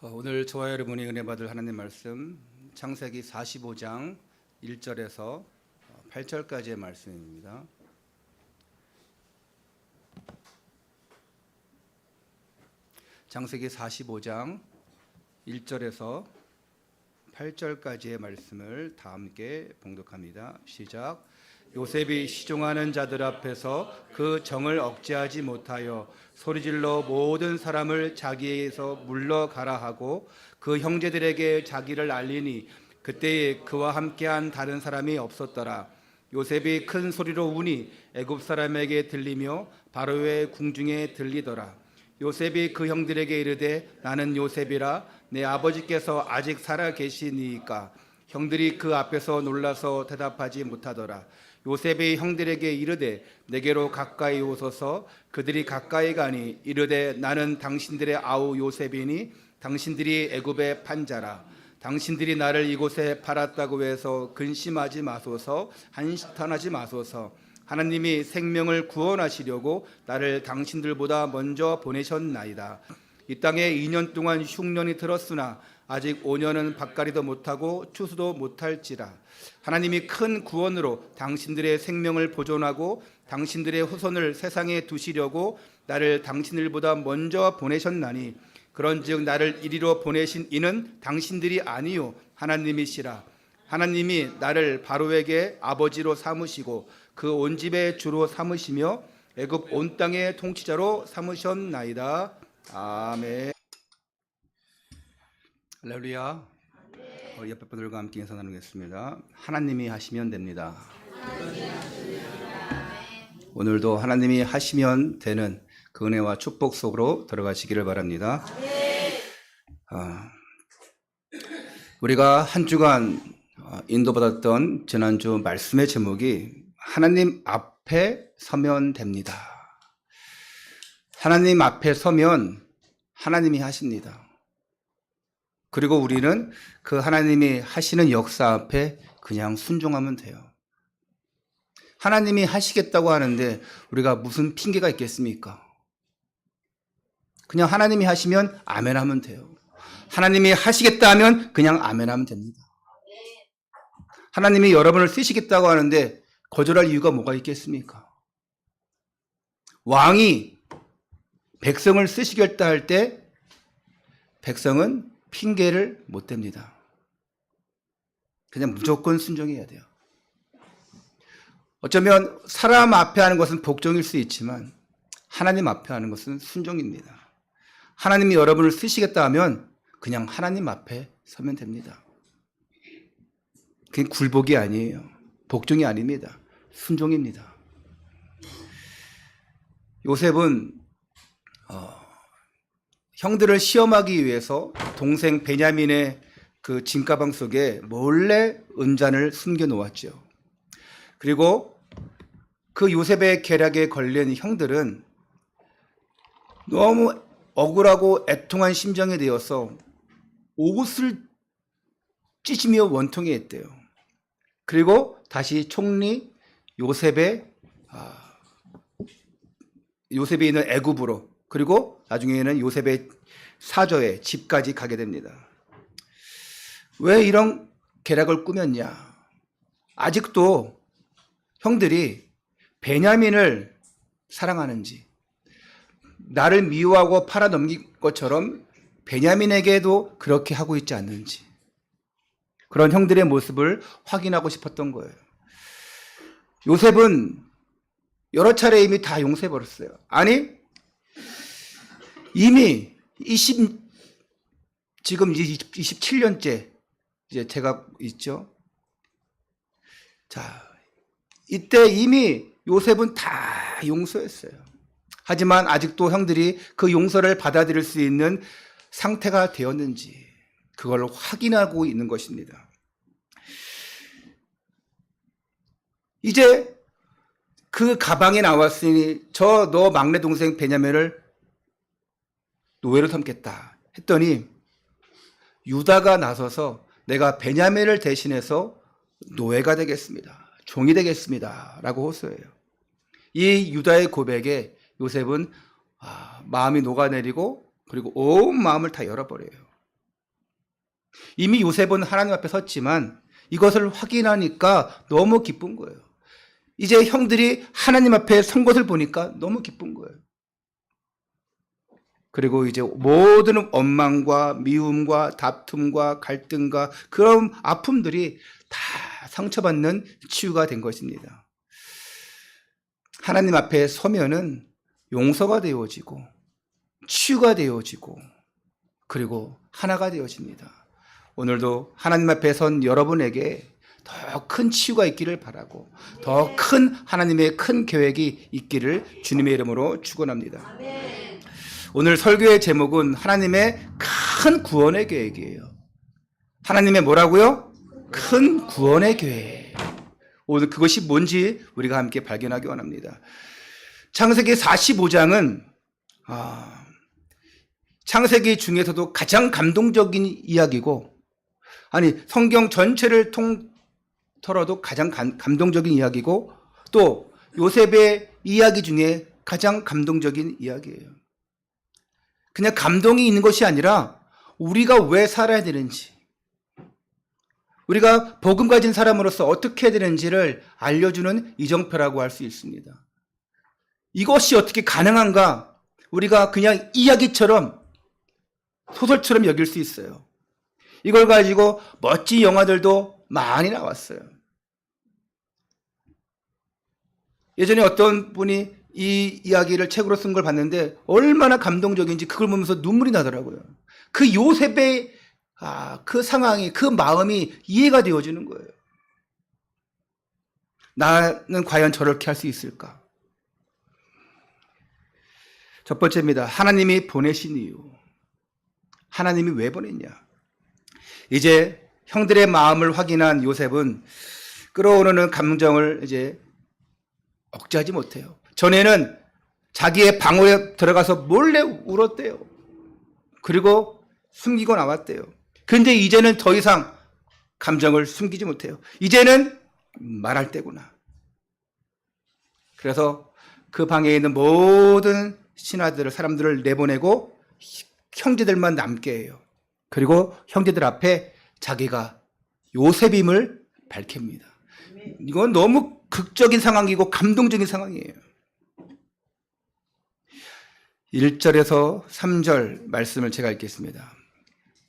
오늘 저와 여러분이 은혜 받을 하나님 말씀 창세기 45장 1절에서 8절까지의 말씀입니다. 창세기 45장 1절에서 8절까지의 말씀을 다 함께 봉독합니다. 시작. 요셉이 시종하는 자들 앞에서 그 정을 억제하지 못하여 소리질러 모든 사람을 자기에게서 물러가라 하고 그 형제들에게 자기를 알리니 그때에 그와 함께한 다른 사람이 없었더라. 요셉이 큰 소리로 우니 애굽 사람에게 들리며 바로의 궁중에 들리더라. 요셉이 그 형들에게 이르되 나는 요셉이라 내 아버지께서 아직 살아 계시니이까. 형들이 그 앞에서 놀라서 대답하지 못하더라. 요셉이 형들에게 이르되 내게로 가까이 오소서. 그들이 가까이 가니 이르되 나는 당신들의 아우 요셉이니 당신들이 애굽의 판자라. 당신들이 나를 이곳에 팔았다고 해서 근심하지 마소서. 한탄하지 마소서. 하나님이 생명을 구원하시려고 나를 당신들보다 먼저 보내셨나이다. 이 땅에 2년 동안 흉년이 들었으나 아직 5년은 밭갈이도 못하고 추수도 못할지라. 하나님이 큰 구원으로 당신들의 생명을 보존하고 당신들의 후손을 세상에 두시려고 나를 당신들보다 먼저 보내셨나니 그런즉 나를 이리로 보내신 이는 당신들이 아니요 하나님이시라. 하나님이 나를 바로에게 아버지로 삼으시고 그 온 집의 주로 삼으시며 애굽 온 땅의 통치자로 삼으셨나이다. 아멘. 할렐루야. 옆에 분들과 함께 인사 나누겠습니다. 하나님이 하시면 됩니다. 오늘도 하나님이 하시면 되는 그 은혜와 축복 속으로 들어가시기를 바랍니다. 우리가 한 주간 인도받았던 지난주 말씀의 제목이 하나님 앞에 서면 됩니다. 하나님 앞에 서면 하나님이 하십니다. 그리고 우리는 그 하나님이 하시는 역사 앞에 그냥 순종하면 돼요. 하나님이 하시겠다고 하는데 우리가 무슨 핑계가 있겠습니까? 그냥 하나님이 하시면 아멘 하면 돼요. 하나님이 하시겠다 하면 그냥 아멘 하면 됩니다. 하나님이 여러분을 쓰시겠다고 하는데 거절할 이유가 뭐가 있겠습니까? 왕이 백성을 쓰시겠다 할 때 백성은 핑계를 못 댑니다. 그냥 무조건 순종해야 돼요. 어쩌면 사람 앞에 하는 것은 복종일 수 있지만 하나님 앞에 하는 것은 순종입니다. 하나님이 여러분을 쓰시겠다 하면 그냥 하나님 앞에 서면 됩니다. 그게 굴복이 아니에요. 복종이 아닙니다. 순종입니다. 요셉은 형들을 시험하기 위해서 동생 베냐민의 그 짐가방 속에 몰래 은잔을 숨겨 놓았죠. 그리고 그 요셉의 계략에 걸린 형들은 너무 억울하고 애통한 심정이 되어서 옷을 찢으며 원통해 했대요. 그리고 다시 총리 요셉이 있는 애굽으로, 그리고 나중에는 요셉의 사저에 집까지 가게 됩니다. 왜 이런 계략을 꾸몄냐? 아직도 형들이 베냐민을 사랑하는지, 나를 미워하고 팔아넘긴 것처럼 베냐민에게도 그렇게 하고 있지 않는지, 그런 형들의 모습을 확인하고 싶었던 거예요. 요셉은 여러 차례 이미 다 용서해버렸어요. 아니, 이미 지금 27년째 이제 제가 있죠. 자, 이때 이미 요셉은 다 용서했어요. 하지만 아직도 형들이 그 용서를 받아들일 수 있는 상태가 되었는지 그걸 확인하고 있는 것입니다. 이제 그 가방에 나왔으니 너 막내 동생 베냐민을 노예로 삼겠다 했더니 유다가 나서서 내가 베냐민을 대신해서 노예가 되겠습니다. 종이 되겠습니다. 라고 호소해요. 이 유다의 고백에 요셉은 마음이 녹아내리고 그리고 온 마음을 다 열어버려요. 이미 요셉은 하나님 앞에 섰지만 이것을 확인하니까 너무 기쁜 거예요. 이제 형들이 하나님 앞에 선 것을 보니까 너무 기쁜 거예요. 그리고 이제 모든 원망과 미움과 다툼과 갈등과 그런 아픔들이 다 상처받는 치유가 된 것입니다. 하나님 앞에 서면은 용서가 되어지고 치유가 되어지고 그리고 하나가 되어집니다. 오늘도 하나님 앞에 선 여러분에게 더 큰 치유가 있기를 바라고 더 큰 하나님의 큰 계획이 있기를 주님의 이름으로 축원합니다. 오늘 설교의 제목은 하나님의 큰 구원의 계획이에요. 하나님의 뭐라고요? 큰 구원의 계획. 오늘 그것이 뭔지 우리가 함께 발견하기 원합니다. 창세기 45장은 창세기 중에서도 가장 감동적인 이야기고, 아니 성경 전체를 통틀어도 가장 감동적인 이야기고, 또 요셉의 이야기 중에 가장 감동적인 이야기예요. 그냥 감동이 있는 것이 아니라 우리가 왜 살아야 되는지, 우리가 복음 가진 사람으로서 어떻게 해야 되는지를 알려주는 이정표라고 할 수 있습니다. 이것이 어떻게 가능한가? 우리가 그냥 이야기처럼 소설처럼 여길 수 있어요. 이걸 가지고 멋진 영화들도 많이 나왔어요. 예전에 어떤 분이 이 이야기를 책으로 쓴 걸 봤는데 얼마나 감동적인지 그걸 보면서 눈물이 나더라고요. 그 요셉의 그 상황이, 그 마음이 이해가 되어지는 거예요. 나는 과연 저렇게 할 수 있을까? 첫 번째입니다. 하나님이 보내신 이유. 하나님이 왜 보냈냐? 이제 형들의 마음을 확인한 요셉은 끌어오르는 감정을 이제 억제하지 못해요. 전에는 자기의 방울에 들어가서 몰래 울었대요. 그리고 숨기고 나왔대요. 근데 이제는 더 이상 감정을 숨기지 못해요. 이제는 말할 때구나. 그래서 그 방에 있는 모든 신하들을, 사람들을 내보내고 형제들만 남게 해요. 그리고 형제들 앞에 자기가 요셉임을 밝힙니다. 이건 너무 극적인 상황이고 감동적인 상황이에요. 1절에서 3절 말씀을 제가 읽겠습니다.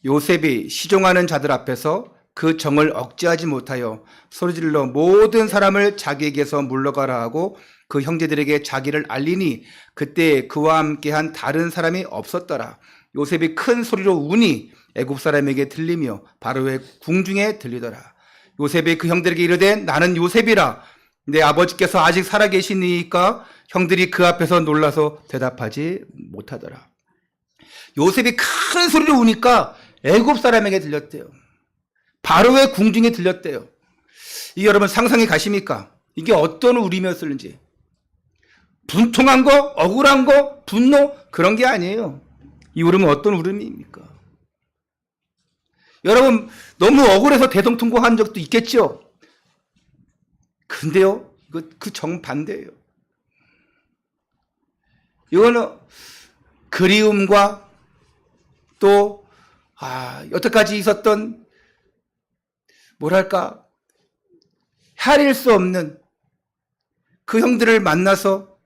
요셉이 시종하는 자들 앞에서 그 정을 억제하지 못하여 소리질러 모든 사람을 자기에게서 물러가라 하고 그 형제들에게 자기를 알리니 그때 그와 함께한 다른 사람이 없었더라. 요셉이 큰 소리로 우니 애굽 사람에게 들리며 바로의 궁중에 들리더라. 요셉이 그 형들에게 이르되 나는 요셉이라. 내 아버지께서 아직 살아계시니까 형들이 그 앞에서 놀라서 대답하지 못하더라. 요셉이 큰 소리로 우니까 애굽 사람에게 들렸대요. 바로의 궁중에 들렸대요. 이 여러분 상상이 가십니까? 이게 어떤 울음이었을지. 분통한 거, 억울한 거, 분노 그런 게 아니에요. 이 울음은 어떤 울음입니까? 여러분 너무 억울해서 대성통곡한 적도 있겠죠? 근데요, 이거 그 정반대예요. 이거는 그리움과 또 여태까지 있었던 뭐랄까 헤아릴 수 없는 그 형들을 만나서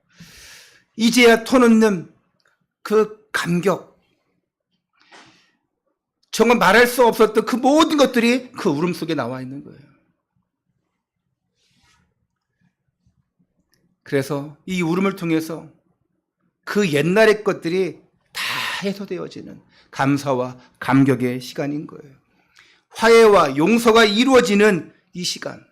이제야 터놓는 그 감격, 정말 말할 수 없었던 그 모든 것들이 그 울음 속에 나와 있는 거예요. 그래서 이 울음을 통해서 그 옛날의 것들이 다 해소되어지는 감사와 감격의 시간인 거예요. 화해와 용서가 이루어지는 이 시간.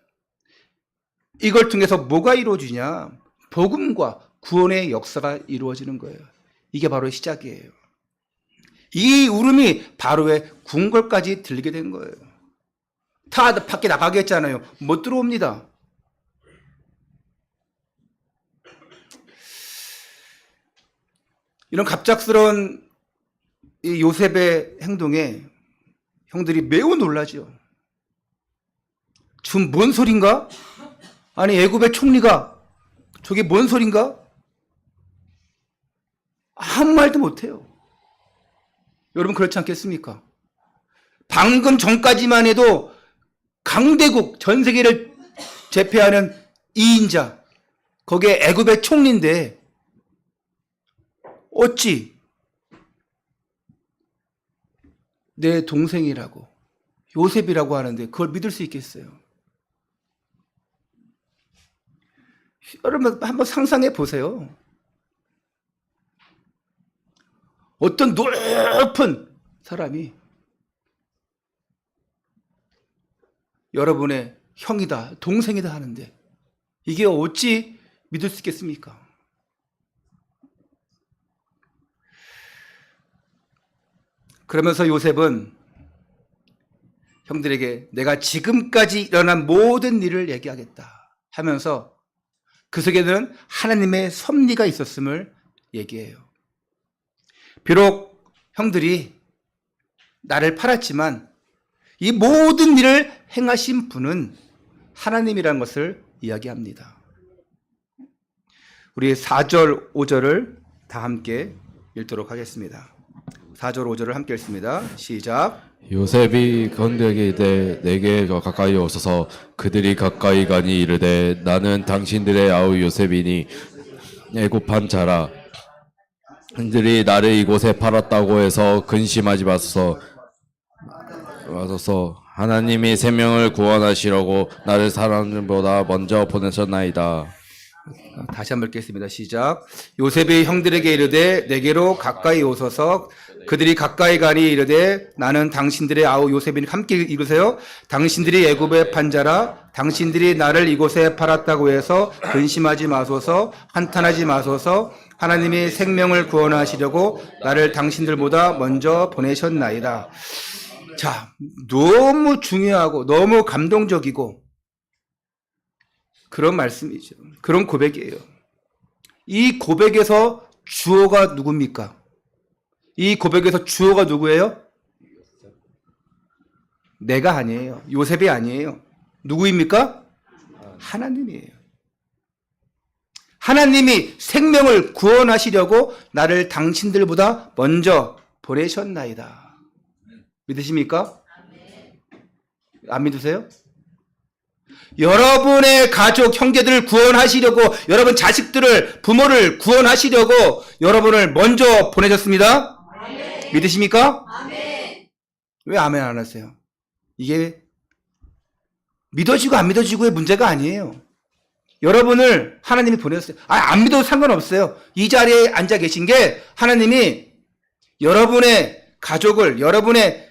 이걸 통해서 뭐가 이루어지냐? 복음과 구원의 역사가 이루어지는 거예요. 이게 바로 시작이에요. 이 울음이 바로의 궁궐까지 들리게 된 거예요. 다 밖에 나가게 했잖아요. 못 들어옵니다. 이런 갑작스러운 이 요셉의 행동에 형들이 매우 놀라죠. 지금 뭔 소린가? 아니 애굽의 총리가 저게 뭔 소린가? 아무 말도 못해요. 여러분 그렇지 않겠습니까? 방금 전까지만 해도 강대국 전 세계를 제패하는 2인자, 거기에 애굽의 총리인데 어찌 내 동생이라고 요셉이라고 하는데 그걸 믿을 수 있겠어요? 여러분 한번 상상해 보세요. 어떤 높은 사람이 여러분의 형이다, 동생이다 하는데 이게 어찌 믿을 수 있겠습니까? 그러면서 요셉은 형들에게 내가 지금까지 일어난 모든 일을 얘기하겠다 하면서 그 속에는 하나님의 섭리가 있었음을 얘기해요. 비록 형들이 나를 팔았지만 이 모든 일을 행하신 분은 하나님이라는 것을 이야기합니다. 우리 4절, 5절을 다 함께 읽도록 하겠습니다. 4절, 5절을 함께 읽습니다. 시작. 요셉이 그들에게 이르되 내게 가까이 오소서. 그들이 가까이 가니 이르되 나는 당신들의 아우 요셉이니 애굽한 자라. 그들이 나를 이곳에 팔았다고 해서 근심하지 마소서. 하나님이 생명을 구원하시려고 나를 사람들보다 먼저 보내셨나이다. 다시 한번 읽겠습니다. 시작. 요셉이 형들에게 이르되 내게로 가까이 오소서. 그들이 가까이 가니 이르되 나는 당신들의 아우 요셉이니. 함께 읽으세요. 당신들이 애굽의 판자라. 당신들이 나를 이곳에 팔았다고 해서 근심하지 마소서. 한탄하지 마소서. 하나님이 생명을 구원하시려고 나를 당신들보다 먼저 보내셨나이다. 자, 너무 중요하고 너무 감동적이고 그런 말씀이죠. 그런 고백이에요. 이 고백에서 주어가 누굽니까? 이 고백에서 주어가 누구예요? 내가 아니에요. 요셉이 아니에요. 누구입니까? 하나님이에요. 하나님이 생명을 구원하시려고 나를 당신들보다 먼저 보내셨나이다. 믿으십니까? 안 믿으세요? 여러분의 가족, 형제들을 구원하시려고, 여러분 자식들을, 부모를 구원하시려고 여러분을 먼저 보내셨습니다. 아멘. 믿으십니까? 아멘. 왜 아멘 안 하세요? 이게 믿어지고 안 믿어지고의 문제가 아니에요. 여러분을 하나님이 보냈어요. 안 믿어도 상관없어요. 이 자리에 앉아 계신 게 하나님이 여러분의 가족을, 여러분의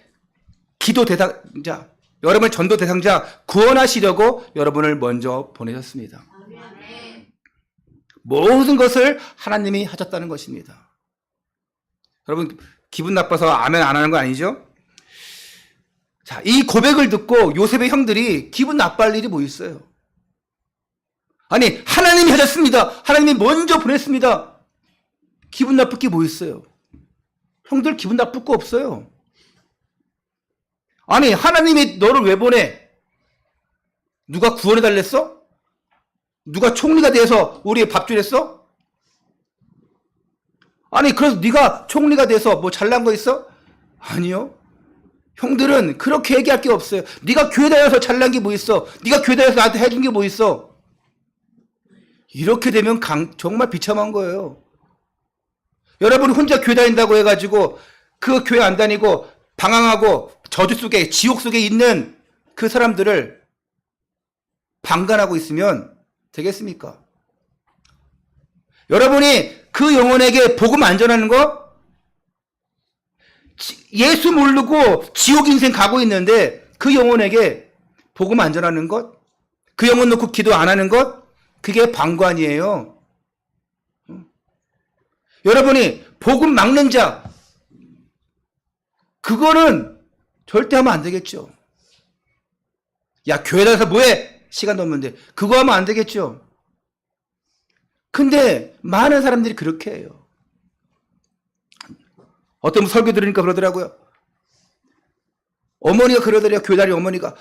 기도 대상자, 여러분의 전도 대상자 구원하시려고 여러분을 먼저 보내셨습니다. 모든 것을 하나님이 하셨다는 것입니다. 여러분 기분 나빠서 아멘 안 하는 거 아니죠? 자, 이 고백을 듣고 요셉의 형들이 기분 나빠할 일이 뭐 있어요? 아니, 하나님이 하셨습니다. 하나님이 먼저 보냈습니다. 기분 나쁠 게 뭐 있어요? 형들 기분 나쁠 거 없어요. 아니, 하나님이 너를 왜 보내? 누가 구원해 달랬어? 누가 총리가 돼서 우리 밥 주랬어? 아니, 그래서 네가 총리가 돼서 뭐 잘난 거 있어? 아니요. 형들은 그렇게 얘기할 게 없어요. 네가 교회 다녀서 잘난 게 뭐 있어? 네가 교회 다녀서 나한테 해준 게 뭐 있어? 이렇게 되면 정말 비참한 거예요. 여러분이 혼자 교회 다닌다고 해가지고 그 교회 안 다니고 방황하고 저주 속에, 지옥 속에 있는 그 사람들을 방관하고 있으면 되겠습니까? 여러분이 그 영혼에게 복음 안 전하는 거? 예수 모르고 지옥 인생 가고 있는데 그 영혼에게 복음 안 전하는 것? 그 영혼 놓고 기도 안 하는 것? 그게 방관이에요. 여러분이 복음 막는 자, 그거는 절대 하면 안 되겠죠. 야, 교회 다녀서 뭐해? 시간 넘는데. 그거 하면 안 되겠죠. 근데 많은 사람들이 그렇게 해요. 어떤 분 설교 들으니까 그러더라고요. 어머니가 그러더래요. 교회 다니는 어머니가.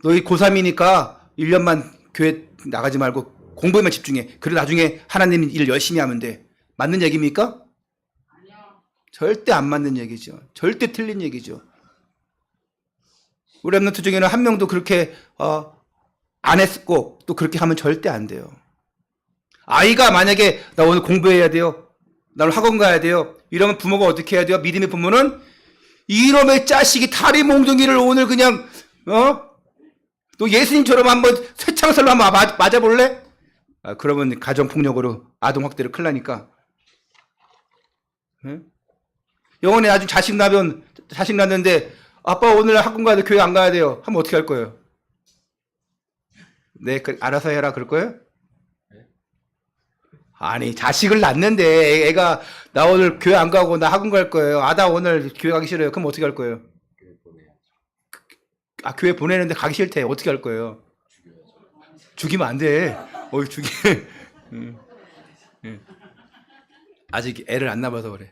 너희 고3이니까 1년만 교회 나가지 말고 공부에만 집중해. 그리고 나중에 하나님 일 열심히 하면 돼. 맞는 얘기입니까? 아니요. 절대 안 맞는 얘기죠. 절대 틀린 얘기죠. 우리 랩런트 중에는 한 명도 그렇게 안 했고 또 그렇게 하면 절대 안 돼요. 아이가 만약에 나 오늘 공부해야 돼요. 나 오늘 학원 가야 돼요. 이러면 부모가 어떻게 해야 돼요? 믿음의 부모는 이놈의 자식이 다리 몽둥이를 오늘 그냥 또 예수님처럼 한번 쇠창살로 한번 맞아볼래? 그러면 가정폭력으로 아동학대를 큰일 나니까. 영원히 아주 자식 낳는데 아빠 오늘 학원 가야 돼, 교회 안 가야 돼요. 하면 어떻게 할 거예요? 네, 알아서 해라 그럴 거예요? 아니, 자식을 낳는데 애가 나 오늘 교회 안 가고 나 학원 갈 거예요. 나 오늘 교회 가기 싫어요. 그럼 어떻게 할 거예요? 교회 보내는데 가기 싫대. 어떻게 할 거예요? 죽이면 안 돼. 죽이. 아직 애를 안 낳아서 그래.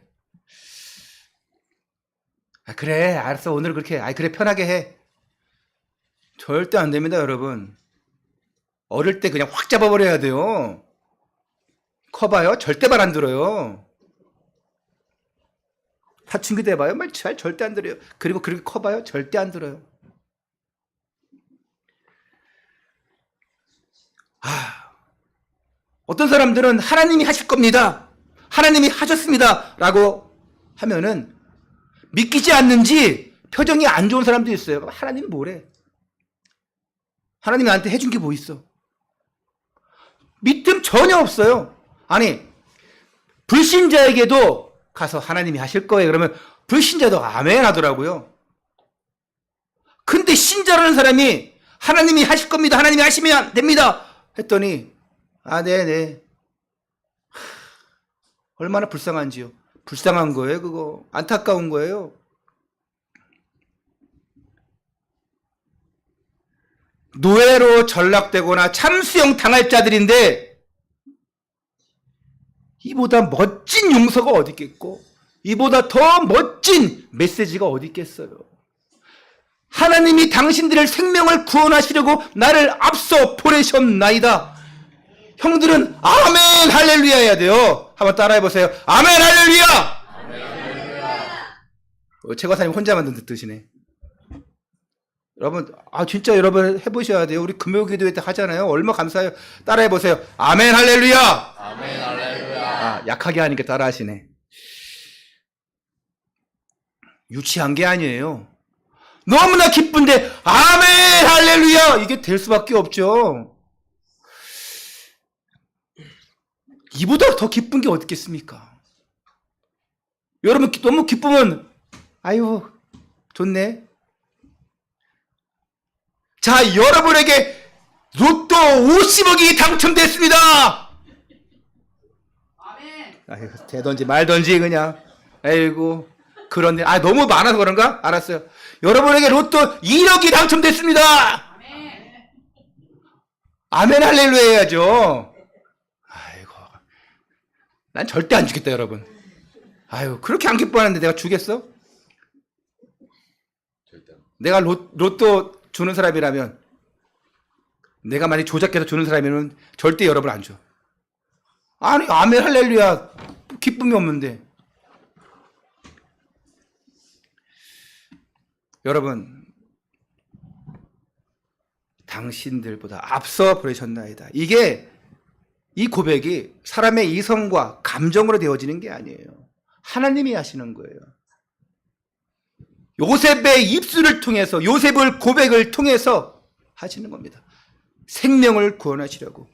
그래, 알았어. 오늘 그렇게. 그래, 편하게 해. 절대 안 됩니다, 여러분. 어릴 때 그냥 확 잡아버려야 돼요. 커봐요. 절대 말 안 들어요. 사춘기 때 봐요. 말 절대 안 들어요. 그리고 그렇게 커봐요. 절대 안 들어요. 어떤 사람들은 하나님이 하실 겁니다. 하나님이 하셨습니다. 라고 하면은 믿기지 않는지 표정이 안 좋은 사람도 있어요. 하나님이 뭐래? 하나님이 나한테 해준 게 뭐 있어? 믿음 전혀 없어요. 아니, 불신자에게도 가서 하나님이 하실 거예요. 그러면 불신자도 아멘 하더라고요. 근데 신자라는 사람이 하나님이 하실 겁니다. 하나님이 하시면 됩니다. 했더니 네네. 얼마나 불쌍한지요. 불쌍한 거예요, 그거. 안타까운 거예요. 노예로 전락되거나 참수형 당할 자들인데 이보다 멋진 용서가 어디 있겠고 이보다 더 멋진 메시지가 어디 있겠어요. 하나님이 당신들의 생명을 구원하시려고 나를 앞서 보내셨나이다. 형들은 아멘 할렐루야 해야 돼요. 한번 따라해보세요. 아멘 할렐루야. 아멘 할렐루야. 최과사님 혼자만 듣으시네. 여러분, 진짜 여러분 해보셔야 돼요. 우리 금요기도회 때 하잖아요. 얼마 감사해요. 따라해보세요. 아멘 할렐루야. 아멘 할렐루야. 약하게 하니까 따라하시네. 유치한 게 아니에요. 너무나 기쁜데 아멘 할렐루야 이게 될 수밖에 없죠. 이보다 더 기쁜 게 어디 있겠습니까? 여러분 너무 기쁘면 아유 좋네. 자, 여러분에게 로또 50억이 당첨됐습니다. 아멘. 아이고, 되던지 말던지 그냥. 아이고 그런데 너무 많아서 그런가? 알았어요. 여러분에게 로또 1억이 당첨됐습니다. 아멘. 아멘 할렐루야 해야죠. 아이고, 난 절대 안 주겠다 여러분. 아유 그렇게 안 기뻐하는데 내가 주겠어? 내가 로또 주는 사람이라면, 내가 만약 조작해서 주는 사람이면 절대 여러분 안 줘. 아니 아멘 할렐루야 기쁨이 없는데. 여러분 당신들보다 앞서 보내셨나이다. 이 고백이 사람의 이성과 감정으로 되어지는 게 아니에요. 하나님이 하시는 거예요. 요셉의 입술을 통해서, 요셉을 고백을 통해서 하시는 겁니다. 생명을 구원하시려고.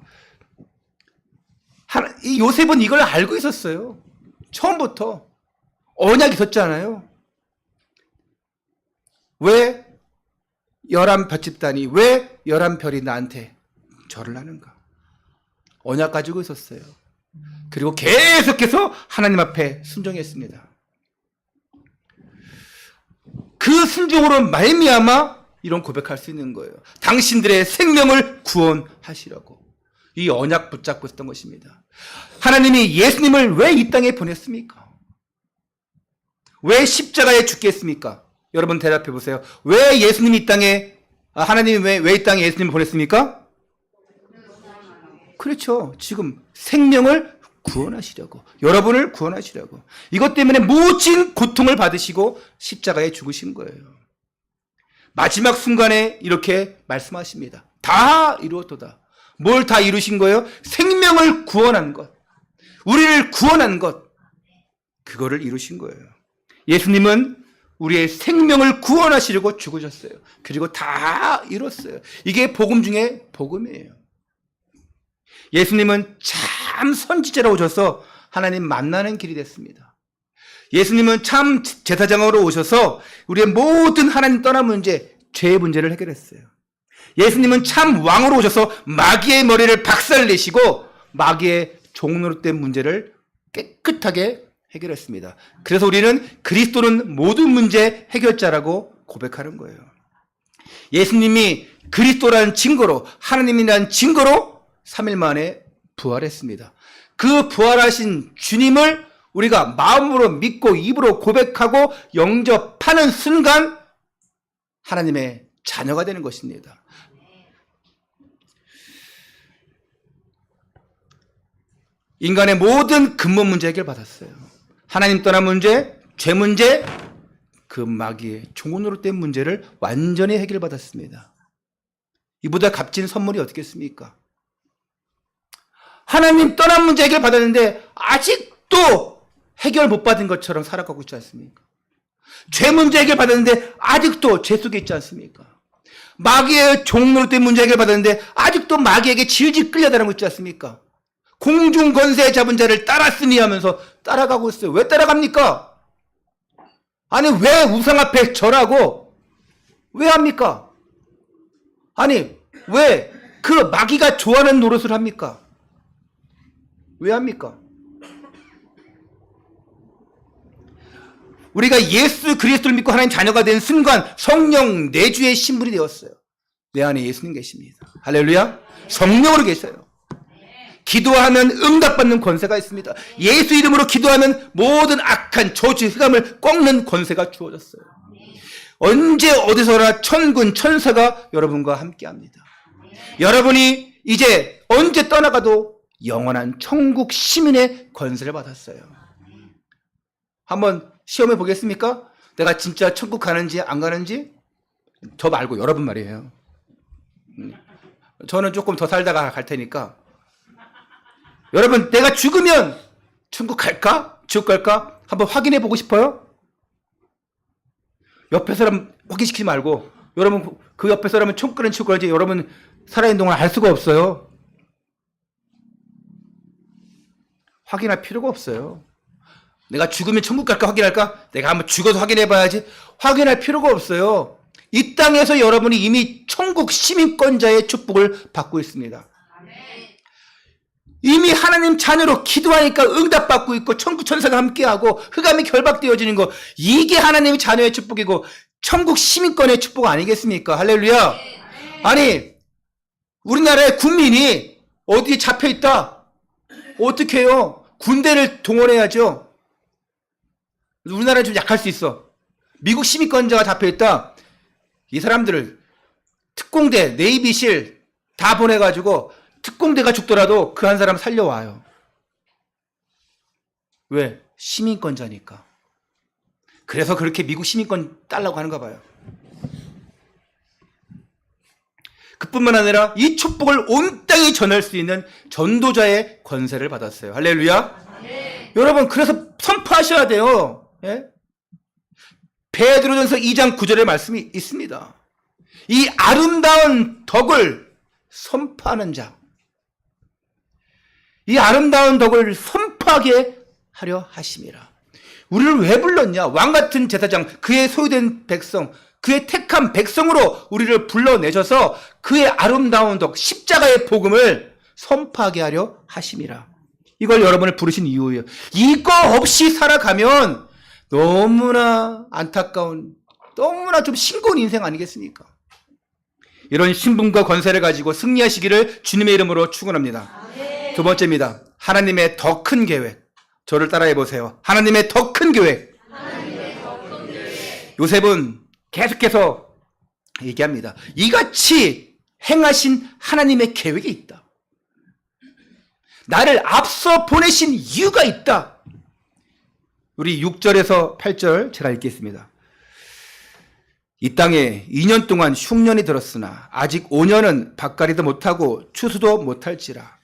이 요셉은 이걸 알고 있었어요. 처음부터 언약이 있었잖아요. 왜 11별집단이, 왜 11별이 나한테 절을 하는가? 언약 가지고 있었어요. 그리고 계속해서 하나님 앞에 순종했습니다. 그 순종으로 말미암아 이런 고백할 수 있는 거예요. 당신들의 생명을 구원하시라고. 이 언약 붙잡고 있었던 것입니다. 하나님이 예수님을 왜 이 땅에 보냈습니까? 왜 십자가에 죽게 했습니까? 여러분 대답해 보세요. 왜 예수님이 이 땅에, 하나님이 왜 이 땅에 예수님을 보냈습니까? 그렇죠. 지금 생명을 구원하시려고, 여러분을 구원하시려고. 이것 때문에 모진 고통을 받으시고 십자가에 죽으신 거예요. 마지막 순간에 이렇게 말씀하십니다. 다 이루었도다. 뭘 다 이루신 거예요? 생명을 구원한 것. 우리를 구원한 것. 그거를 이루신 거예요. 예수님은 우리의 생명을 구원하시려고 죽으셨어요. 그리고 다 이뤘어요. 이게 복음 중에 복음이에요. 예수님은 참 선지자로 오셔서 하나님 만나는 길이 됐습니다. 예수님은 참 제사장으로 오셔서 우리의 모든 하나님 떠난 문제, 죄의 문제를 해결했어요. 예수님은 참 왕으로 오셔서 마귀의 머리를 박살내시고 마귀의 종노릇된 문제를 깨끗하게 해결했습니다. 그래서 우리는 그리스도는 모든 문제 해결자라고 고백하는 거예요. 예수님이 그리스도라는 증거로, 하나님이라는 증거로 3일 만에 부활했습니다. 그 부활하신 주님을 우리가 마음으로 믿고 입으로 고백하고 영접하는 순간 하나님의 자녀가 되는 것입니다. 인간의 모든 근본 문제 해결받았어요. 하나님 떠난 문제, 죄 문제, 그 마귀의 종으로 된 문제를 완전히 해결받았습니다. 이보다 값진 선물이 어떻겠습니까? 하나님 떠난 문제 해결받았는데 아직도 해결 못 받은 것처럼 살아가고 있지 않습니까? 죄 문제 해결받았는데 아직도 죄 속에 있지 않습니까? 마귀의 종로로 된 문제 해결받았는데 아직도 마귀에게 질질 끌려다니고 있지 않습니까? 공중 권세 잡은 자를 따랐으니 하면서 따라가고 있어요. 왜 따라갑니까? 아니 왜 우상 앞에 절하고 왜 합니까? 아니 왜 그 마귀가 좋아하는 노릇을 합니까? 왜 합니까? 우리가 예수 그리스도를 믿고 하나님 자녀가 된 순간 성령 내주의 신분이 되었어요. 내 안에 예수님 계십니다. 할렐루야. 성령으로 계셔요. 기도하면 응답받는 권세가 있습니다. 예수 이름으로 기도하면 모든 악한 저주 흑암을 꺾는 권세가 주어졌어요. 언제 어디서나 천군 천사가 여러분과 함께합니다. 여러분이 이제 언제 떠나가도 영원한 천국 시민의 권세를 받았어요. 한번 시험해 보겠습니까? 내가 진짜 천국 가는지 안 가는지? 저 말고 여러분 말이에요. 저는 조금 더 살다가 갈 테니까 여러분 내가 죽으면 천국 갈까? 지옥 갈까? 한번 확인해 보고 싶어요? 옆에 사람 확인시키지 말고 여러분 그 옆에 사람은 천국 가는 지옥 갈지 여러분 살아있는 동안 알 수가 없어요. 확인할 필요가 없어요. 내가 죽으면 천국 갈까 확인할까? 내가 한번 죽어서 확인해 봐야지. 확인할 필요가 없어요. 이 땅에서 여러분이 이미 천국 시민권자의 축복을 받고 있습니다. 이미 하나님 자녀로 기도하니까 응답받고 있고 천국 천사가 함께하고 흑암이 결박되어지는 거 이게 하나님의 자녀의 축복이고 천국 시민권의 축복 아니겠습니까? 할렐루야. 아니 우리나라의 국민이 어디에 잡혀있다? 어떻게 해요? 군대를 동원해야죠. 우리나라는 좀 약할 수 있어. 미국 시민권자가 잡혀있다. 이 사람들을 특공대, 네이비실 다 보내가지고 특공대가 죽더라도 그 한 사람 살려와요. 왜? 시민권자니까. 그래서 그렇게 미국 시민권 달라고 하는가 봐요. 그뿐만 아니라 이 축복을 온 땅에 전할 수 있는 전도자의 권세를 받았어요. 할렐루야. 네. 여러분 그래서 선포하셔야 돼요. 예? 베드로전서 2장 9절의 말씀이 있습니다. 이 아름다운 덕을 선포하는 자, 이 아름다운 덕을 선포하게 하려 하심이라. 우리를 왜 불렀냐? 왕같은 제사장, 그의 소유된 백성, 그의 택한 백성으로 우리를 불러내셔서 그의 아름다운 덕, 십자가의 복음을 선포하게 하려 하심이라. 이걸 여러분을 부르신 이유예요. 이거 없이 살아가면 너무나 안타까운, 너무나 좀 싱거운 인생 아니겠습니까? 이런 신분과 권세를 가지고 승리하시기를 주님의 이름으로 축원합니다. 두 번째입니다. 하나님의 더 큰 계획. 저를 따라해 보세요. 하나님의 더 큰 계획. 요셉은 계속해서 얘기합니다. 이같이 행하신 하나님의 계획이 있다. 나를 앞서 보내신 이유가 있다. 우리 6절에서 8절 제가 읽겠습니다. 이 땅에 2년 동안 흉년이 들었으나 아직 5년은 밭갈이도 못하고 추수도 못할지라.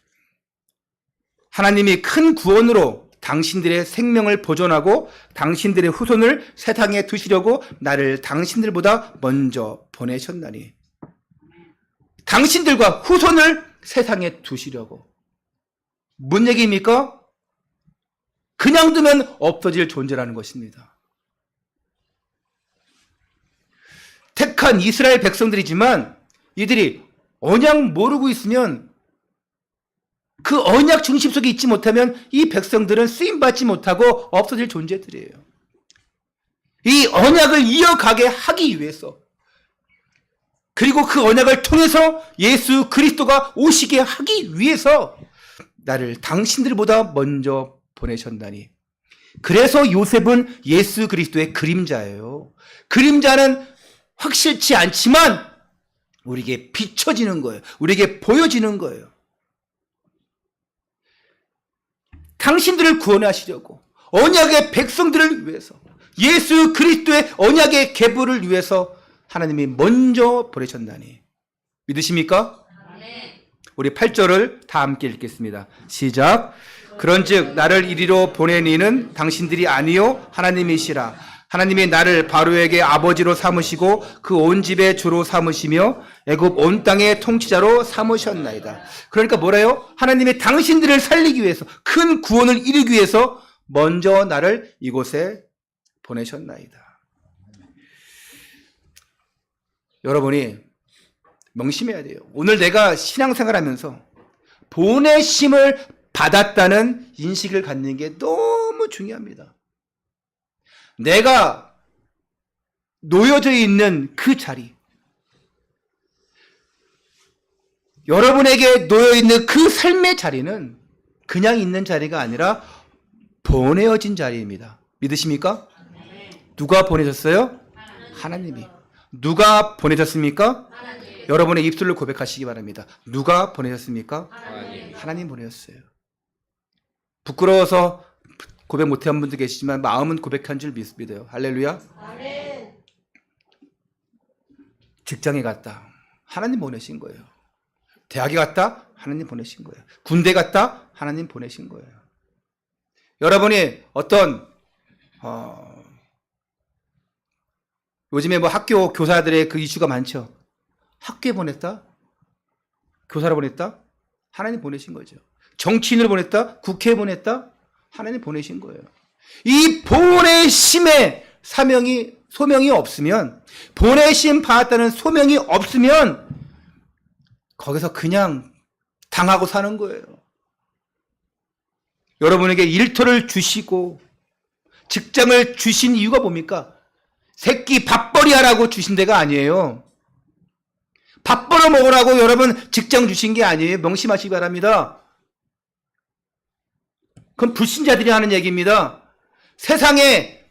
하나님이 큰 구원으로 당신들의 생명을 보존하고 당신들의 후손을 세상에 두시려고 나를 당신들보다 먼저 보내셨나니. 당신들과 후손을 세상에 두시려고. 뭔 얘기입니까? 그냥 두면 없어질 존재라는 것입니다. 택한 이스라엘 백성들이지만 이들이 언약 모르고 있으면, 그 언약 중심 속에 있지 못하면 이 백성들은 쓰임받지 못하고 없어질 존재들이에요. 이 언약을 이어가게 하기 위해서, 그리고 그 언약을 통해서 예수 그리스도가 오시게 하기 위해서 나를 당신들보다 먼저 보내셨나니. 그래서 요셉은 예수 그리스도의 그림자예요. 그림자는 확실치 않지만 우리에게 비춰지는 거예요. 우리에게 보여지는 거예요. 당신들을 구원하시려고 언약의 백성들을 위해서, 예수 그리스도의 언약의 계보를 위해서 하나님이 먼저 보내셨나니. 믿으십니까? 우리 8절을 다 함께 읽겠습니다. 시작. 그런즉 나를 이리로 보낸 이는 당신들이 아니요 하나님이시라. 하나님이 나를 바로에게 아버지로 삼으시고 그 온 집의 주로 삼으시며 애굽 온 땅의 통치자로 삼으셨나이다. 그러니까 뭐래요? 하나님이 당신들을 살리기 위해서, 큰 구원을 이루기 위해서 먼저 나를 이곳에 보내셨나이다. 여러분이 명심해야 돼요. 오늘 내가 신앙생활하면서 보내심을 받았다는 인식을 갖는 게 너무 중요합니다. 내가 놓여져 있는 그 자리, 여러분에게 놓여 있는 그 삶의 자리는 그냥 있는 자리가 아니라 보내어진 자리입니다. 믿으십니까? 누가 보내셨어요? 하나님이. 누가 보내셨습니까? 여러분의 입술로 고백하시기 바랍니다. 누가 보내셨습니까? 하나님 보내셨어요. 부끄러워서 고백 못한 분도 계시지만 마음은 고백한 줄 믿어요. 할렐루야. 아멘. 직장에 갔다. 하나님 보내신 거예요. 대학에 갔다. 하나님 보내신 거예요. 군대 갔다. 하나님 보내신 거예요. 여러분이 어떤 요즘에 뭐 학교 교사들의 그 이슈가 많죠. 학교에 보냈다. 교사를 보냈다. 하나님 보내신 거죠. 정치인을 보냈다. 국회에 보냈다. 하나님 보내신 거예요. 이 보내심의 소명이 없으면, 보내심 받았다는 소명이 없으면 거기서 그냥 당하고 사는 거예요. 여러분에게 일터를 주시고 직장을 주신 이유가 뭡니까? 새끼 밥벌이 하라고 주신 데가 아니에요. 밥 벌어 먹으라고 여러분 직장 주신 게 아니에요. 명심하시기 바랍니다. 그건 불신자들이 하는 얘기입니다. 세상에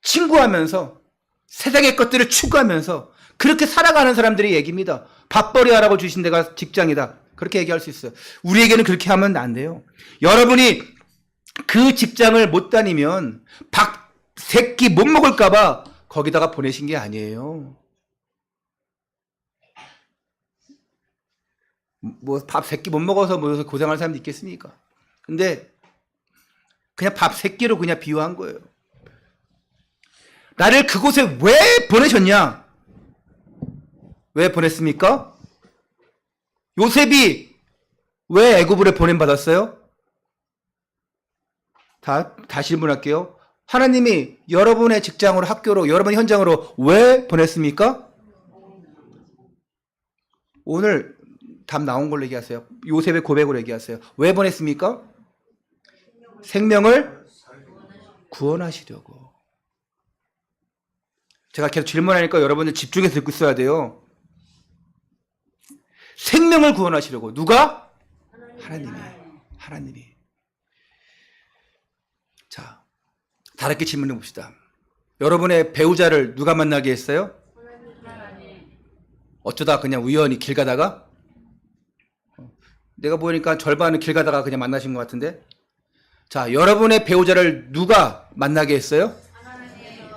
친구하면서 세상의 것들을 추구하면서 그렇게 살아가는 사람들의 얘기입니다. 밥벌이 하라고 주신 데가 직장이다. 그렇게 얘기할 수 있어요. 우리에게는 그렇게 하면 안 돼요. 여러분이 그 직장을 못 다니면 밥 새끼 못 먹을까봐 거기다가 보내신 게 아니에요. 뭐 밥 새끼 못 먹어서 뭐 고생할 사람도 있겠습니까? 근데 그냥 밥 새끼로 그냥 비유한 거예요. 나를 그곳에 왜 보내셨냐? 왜 보냈습니까? 요셉이 왜 애굽으로 보냄받았어요? 다시 질문할게요. 하나님이 여러분의 직장으로, 학교로, 여러분의 현장으로 왜 보냈습니까? 오늘 답 나온 걸로 얘기하세요. 요셉의 고백으로 얘기하세요. 왜 보냈습니까? 생명을 구원하시려고. 제가 계속 질문하니까 여러분들 집중해서 듣고 있어야 돼요. 생명을 구원하시려고. 누가? 하나님이. 자, 다르게 질문해 봅시다. 여러분의 배우자를 누가 만나게 했어요? 어쩌다 그냥 우연히 길 가다가? 내가 보니까 절반은 길 가다가 그냥 만나신 것 같은데? 자, 여러분의 배우자를 누가 만나게 했어요?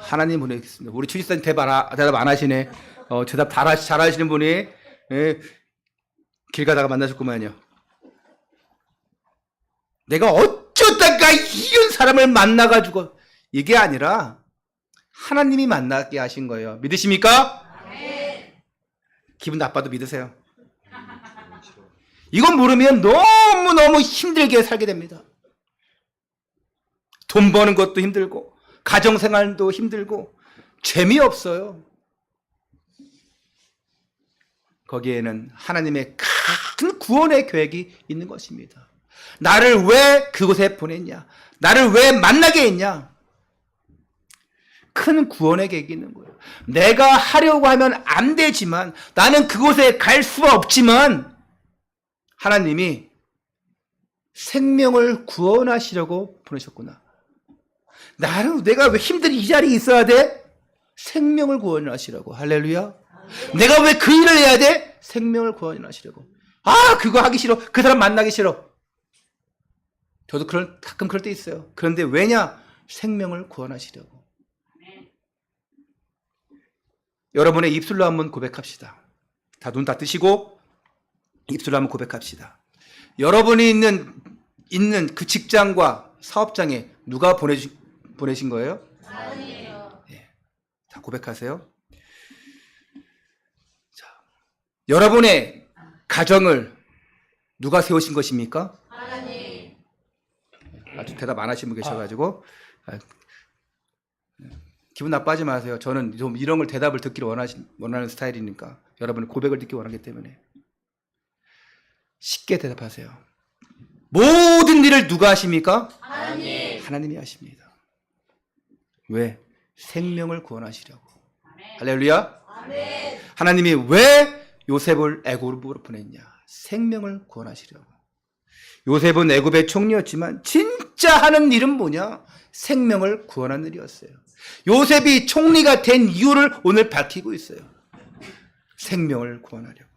하나님 보내겠습니다. 우리 추지사님 대답 안 하시네. 대답 잘 하시는 분이 예, 길 가다가 만나셨구만요. 내가 어쩌다가 이런 사람을 만나가지고 이게 아니라 하나님이 만나게 하신 거예요. 믿으십니까? 네. 기분 나빠도 믿으세요. 이건 모르면 너무너무 힘들게 살게 됩니다. 돈 버는 것도 힘들고 가정생활도 힘들고 재미없어요. 거기에는 하나님의 큰 구원의 계획이 있는 것입니다. 나를 왜 그곳에 보냈냐? 나를 왜 만나게 했냐? 큰 구원의 계획이 있는 거예요. 내가 하려고 하면 안 되지만, 나는 그곳에 갈 수가 없지만 하나님이 생명을 구원하시려고 보내셨구나. 내가 왜 힘들이 이 자리에 있어야 돼? 생명을 구원하시려고. 할렐루야. 내가 왜 그 일을 해야 돼? 생명을 구원하시려고. 그거 하기 싫어. 그 사람 만나기 싫어. 저도 가끔 그럴 때 있어요. 그런데 왜냐? 생명을 구원하시려고. 여러분의 입술로 한번 고백합시다. 다 눈 다 뜨시고 입술로 한번 고백합시다. 여러분이 있는 그 직장과 사업장에 누가 보내신 거예요? 아니에요. 예. 다 고백하세요. 자, 여러분의 가정을 누가 세우신 것입니까? 하나님. 아주 대답 안 하신 분 계셔가지고 기분 나빠하지 마세요. 저는 좀 이런 걸 대답을 듣기를 원하는 스타일이니까. 여러분의 고백을 듣기 원하기 때문에 쉽게 대답하세요. 모든 일을 누가 하십니까? 하나님이 하십니다. 왜? 생명을 구원하시려고. 할렐루야. 하나님이 왜 요셉을 애굽으로 보냈냐? 생명을 구원하시려고. 요셉은 애굽의 총리였지만 진짜 하는 일은 뭐냐? 생명을 구원하는 일이었어요. 요셉이 총리가 된 이유를 오늘 밝히고 있어요. 생명을 구원하려고.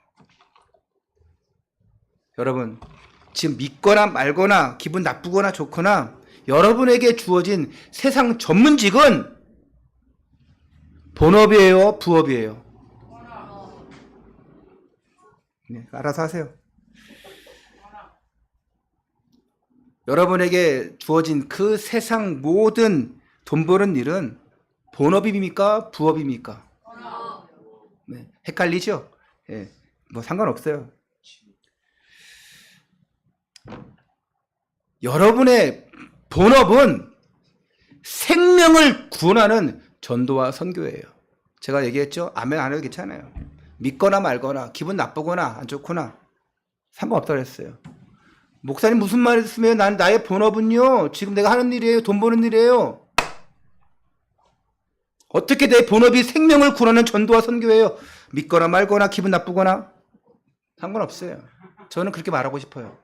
여러분, 지금 믿거나 말거나 기분 나쁘거나 좋거나 여러분에게 주어진 세상 전문직은 본업이에요, 부업이에요? 네, 알아서 하세요. 여러분에게 주어진 그 세상 모든 돈 버는 일은 본업입니까? 부업입니까? 네, 헷갈리죠? 네, 뭐 상관없어요. 여러분의 본업은 생명을 구원하는 전도와 선교예요. 제가 얘기했죠? 아멘 안 해도 괜찮아요. 믿거나 말거나 기분 나쁘거나 안 좋거나 상관없다고 했어요. 목사님 무슨 말 했으면 나의 본업은요, 지금 내가 하는 일이에요. 돈 버는 일이에요. 어떻게 내 본업이 생명을 구원하는 전도와 선교예요? 믿거나 말거나 기분 나쁘거나 상관없어요. 저는 그렇게 말하고 싶어요.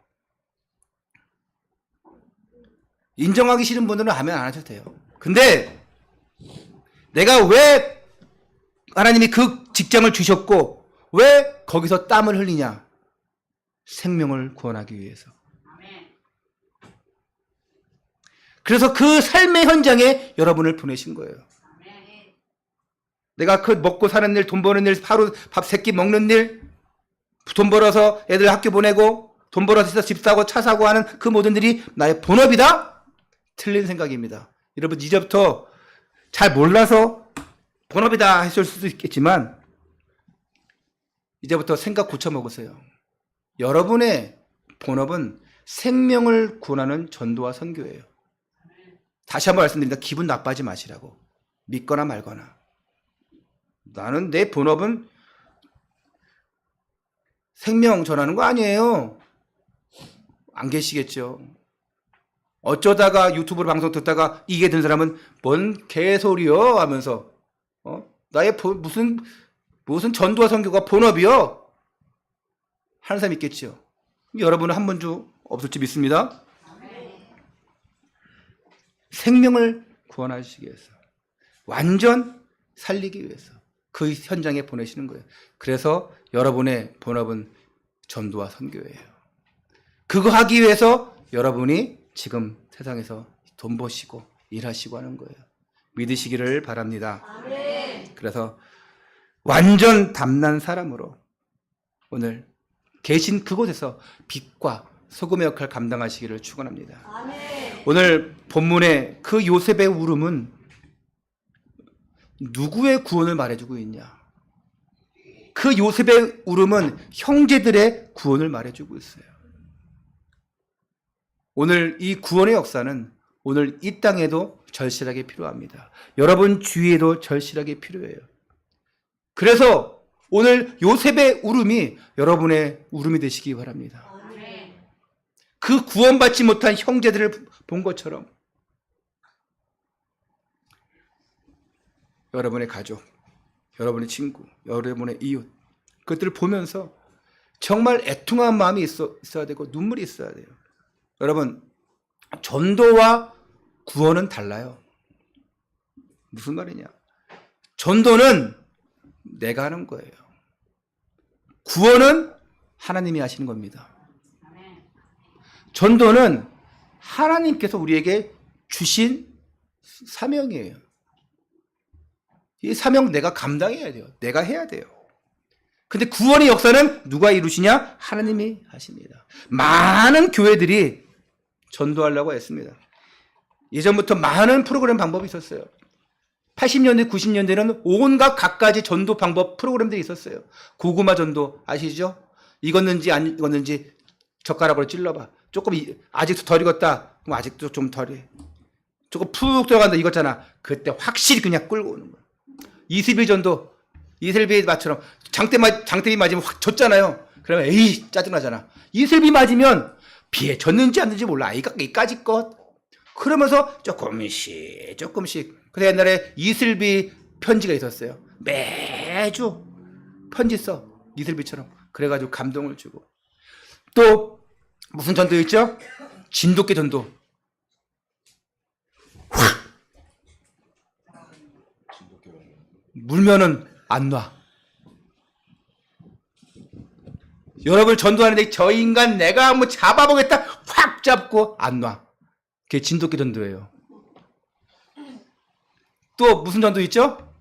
인정하기 싫은 분들은 아멘 안 하셔도 돼요. 근데 내가 왜 하나님이 그 직장을 주셨고 왜 거기서 땀을 흘리냐? 생명을 구원하기 위해서. 그래서 그 삶의 현장에 여러분을 보내신 거예요. 내가 그 먹고 사는 일, 돈 버는 일, 하루 밥 3끼 먹는 일, 돈 벌어서 애들 학교 보내고 돈 벌어서 집 사고 차 사고 하는 그 모든 일이 나의 본업이다? 틀린 생각입니다. 여러분 이제부터 잘 몰라서 본업이다 했을 수도 있겠지만 이제부터 생각 고쳐먹으세요. 여러분의 본업은 생명을 구원하는 전도와 선교예요. 다시 한번 말씀드립니다. 기분 나빠하지 마시라고. 믿거나 말거나. 나는 내 본업은 생명 전하는 거 아니에요. 안 계시겠죠. 어쩌다가 유튜브로 방송 듣다가 이게 든 사람은 뭔 개소리여 하면서 나의 무슨 전도와 선교가 본업이요? 하는 사람 있겠죠. 여러분은 한 번도 없을지 믿습니다. 생명을 구원하시기 위해서, 완전 살리기 위해서 그 현장에 보내시는 거예요. 그래서 여러분의 본업은 전도와 선교예요. 그거 하기 위해서 여러분이 지금 세상에서 돈 버시고 일하시고 하는 거예요. 믿으시기를 바랍니다. 그래서 완전 담난 사람으로 오늘 계신 그곳에서 빛과 소금의 역할을 감당하시기를 축원합니다. 오늘 본문의 그 요셉의 울음은 누구의 구원을 말해주고 있냐? 그 요셉의 울음은 형제들의 구원을 말해주고 있어요. 오늘 이 구원의 역사는 오늘 이 땅에도 절실하게 필요합니다. 여러분 주위에도 절실하게 필요해요. 그래서 오늘 요셉의 울음이 여러분의 울음이 되시기 바랍니다. 그 구원받지 못한 형제들을 본 것처럼 여러분의 가족, 여러분의 친구, 여러분의 이웃 그것들을 보면서 정말 애통한 마음이 있어야 되고 눈물이 있어야 돼요. 여러분 전도와 구원은 달라요. 무슨 말이냐? 전도는 내가 하는 거예요. 구원은 하나님이 하시는 겁니다. 전도는 하나님께서 우리에게 주신 사명이에요. 이 사명 내가 감당해야 돼요. 내가 해야 돼요. 근데 구원의 역사는 누가 이루시냐? 하나님이 하십니다. 많은 교회들이 전도하려고 했습니다. 예전부터 많은 프로그램 방법이 있었어요. 80년대, 90년대는 온갖 갖가지 전도 방법 프로그램들이 있었어요. 고구마 전도 아시죠? 익었는지 안 익었는지 젓가락으로 찔러봐. 조금 아직도 덜 익었다. 그럼 아직도 좀 덜해. 조금 푹 들어간다 익었잖아. 그때 확실히 그냥 끌고 오는 거야. 이슬비 전도, 이슬비 맛처럼 장대비 맞으면 확 졌잖아요. 그러면 에이 짜증나잖아. 이슬비 맞으면 비에 졌는지 안 졌는지 몰라. 이까지 것. 그러면서 조금씩. 그래서 옛날에 이슬비 편지가 있었어요. 매주 편지 써. 이슬비처럼. 그래가지고 감동을 주고. 또 무슨 전도 있죠? 진돗개 전도. 확! 물면은 안 놔. 여러분을 전도하는데 저 인간 내가 한번 잡아보겠다. 확 잡고 안 놔. 그게 진돗개 전도예요. 또 무슨 전도 있죠?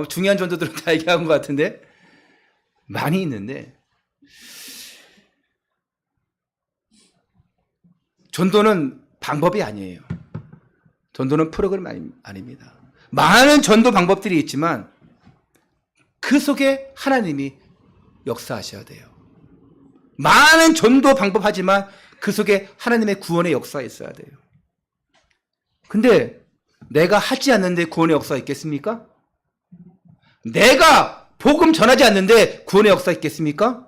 중요한 전도들은 다 얘기한 것 같은데 많이 있는데 전도는 방법이 아니에요. 전도는 프로그램 아닙니다. 많은 전도 방법들이 있지만 그 속에 하나님이 역사하셔야 돼요. 많은 전도 방법 하지만 그 속에 하나님의 구원의 역사가 있어야 돼요. 근데 내가 하지 않는데 구원의 역사가 있겠습니까? 내가 복음 전하지 않는데 구원의 역사가 있겠습니까?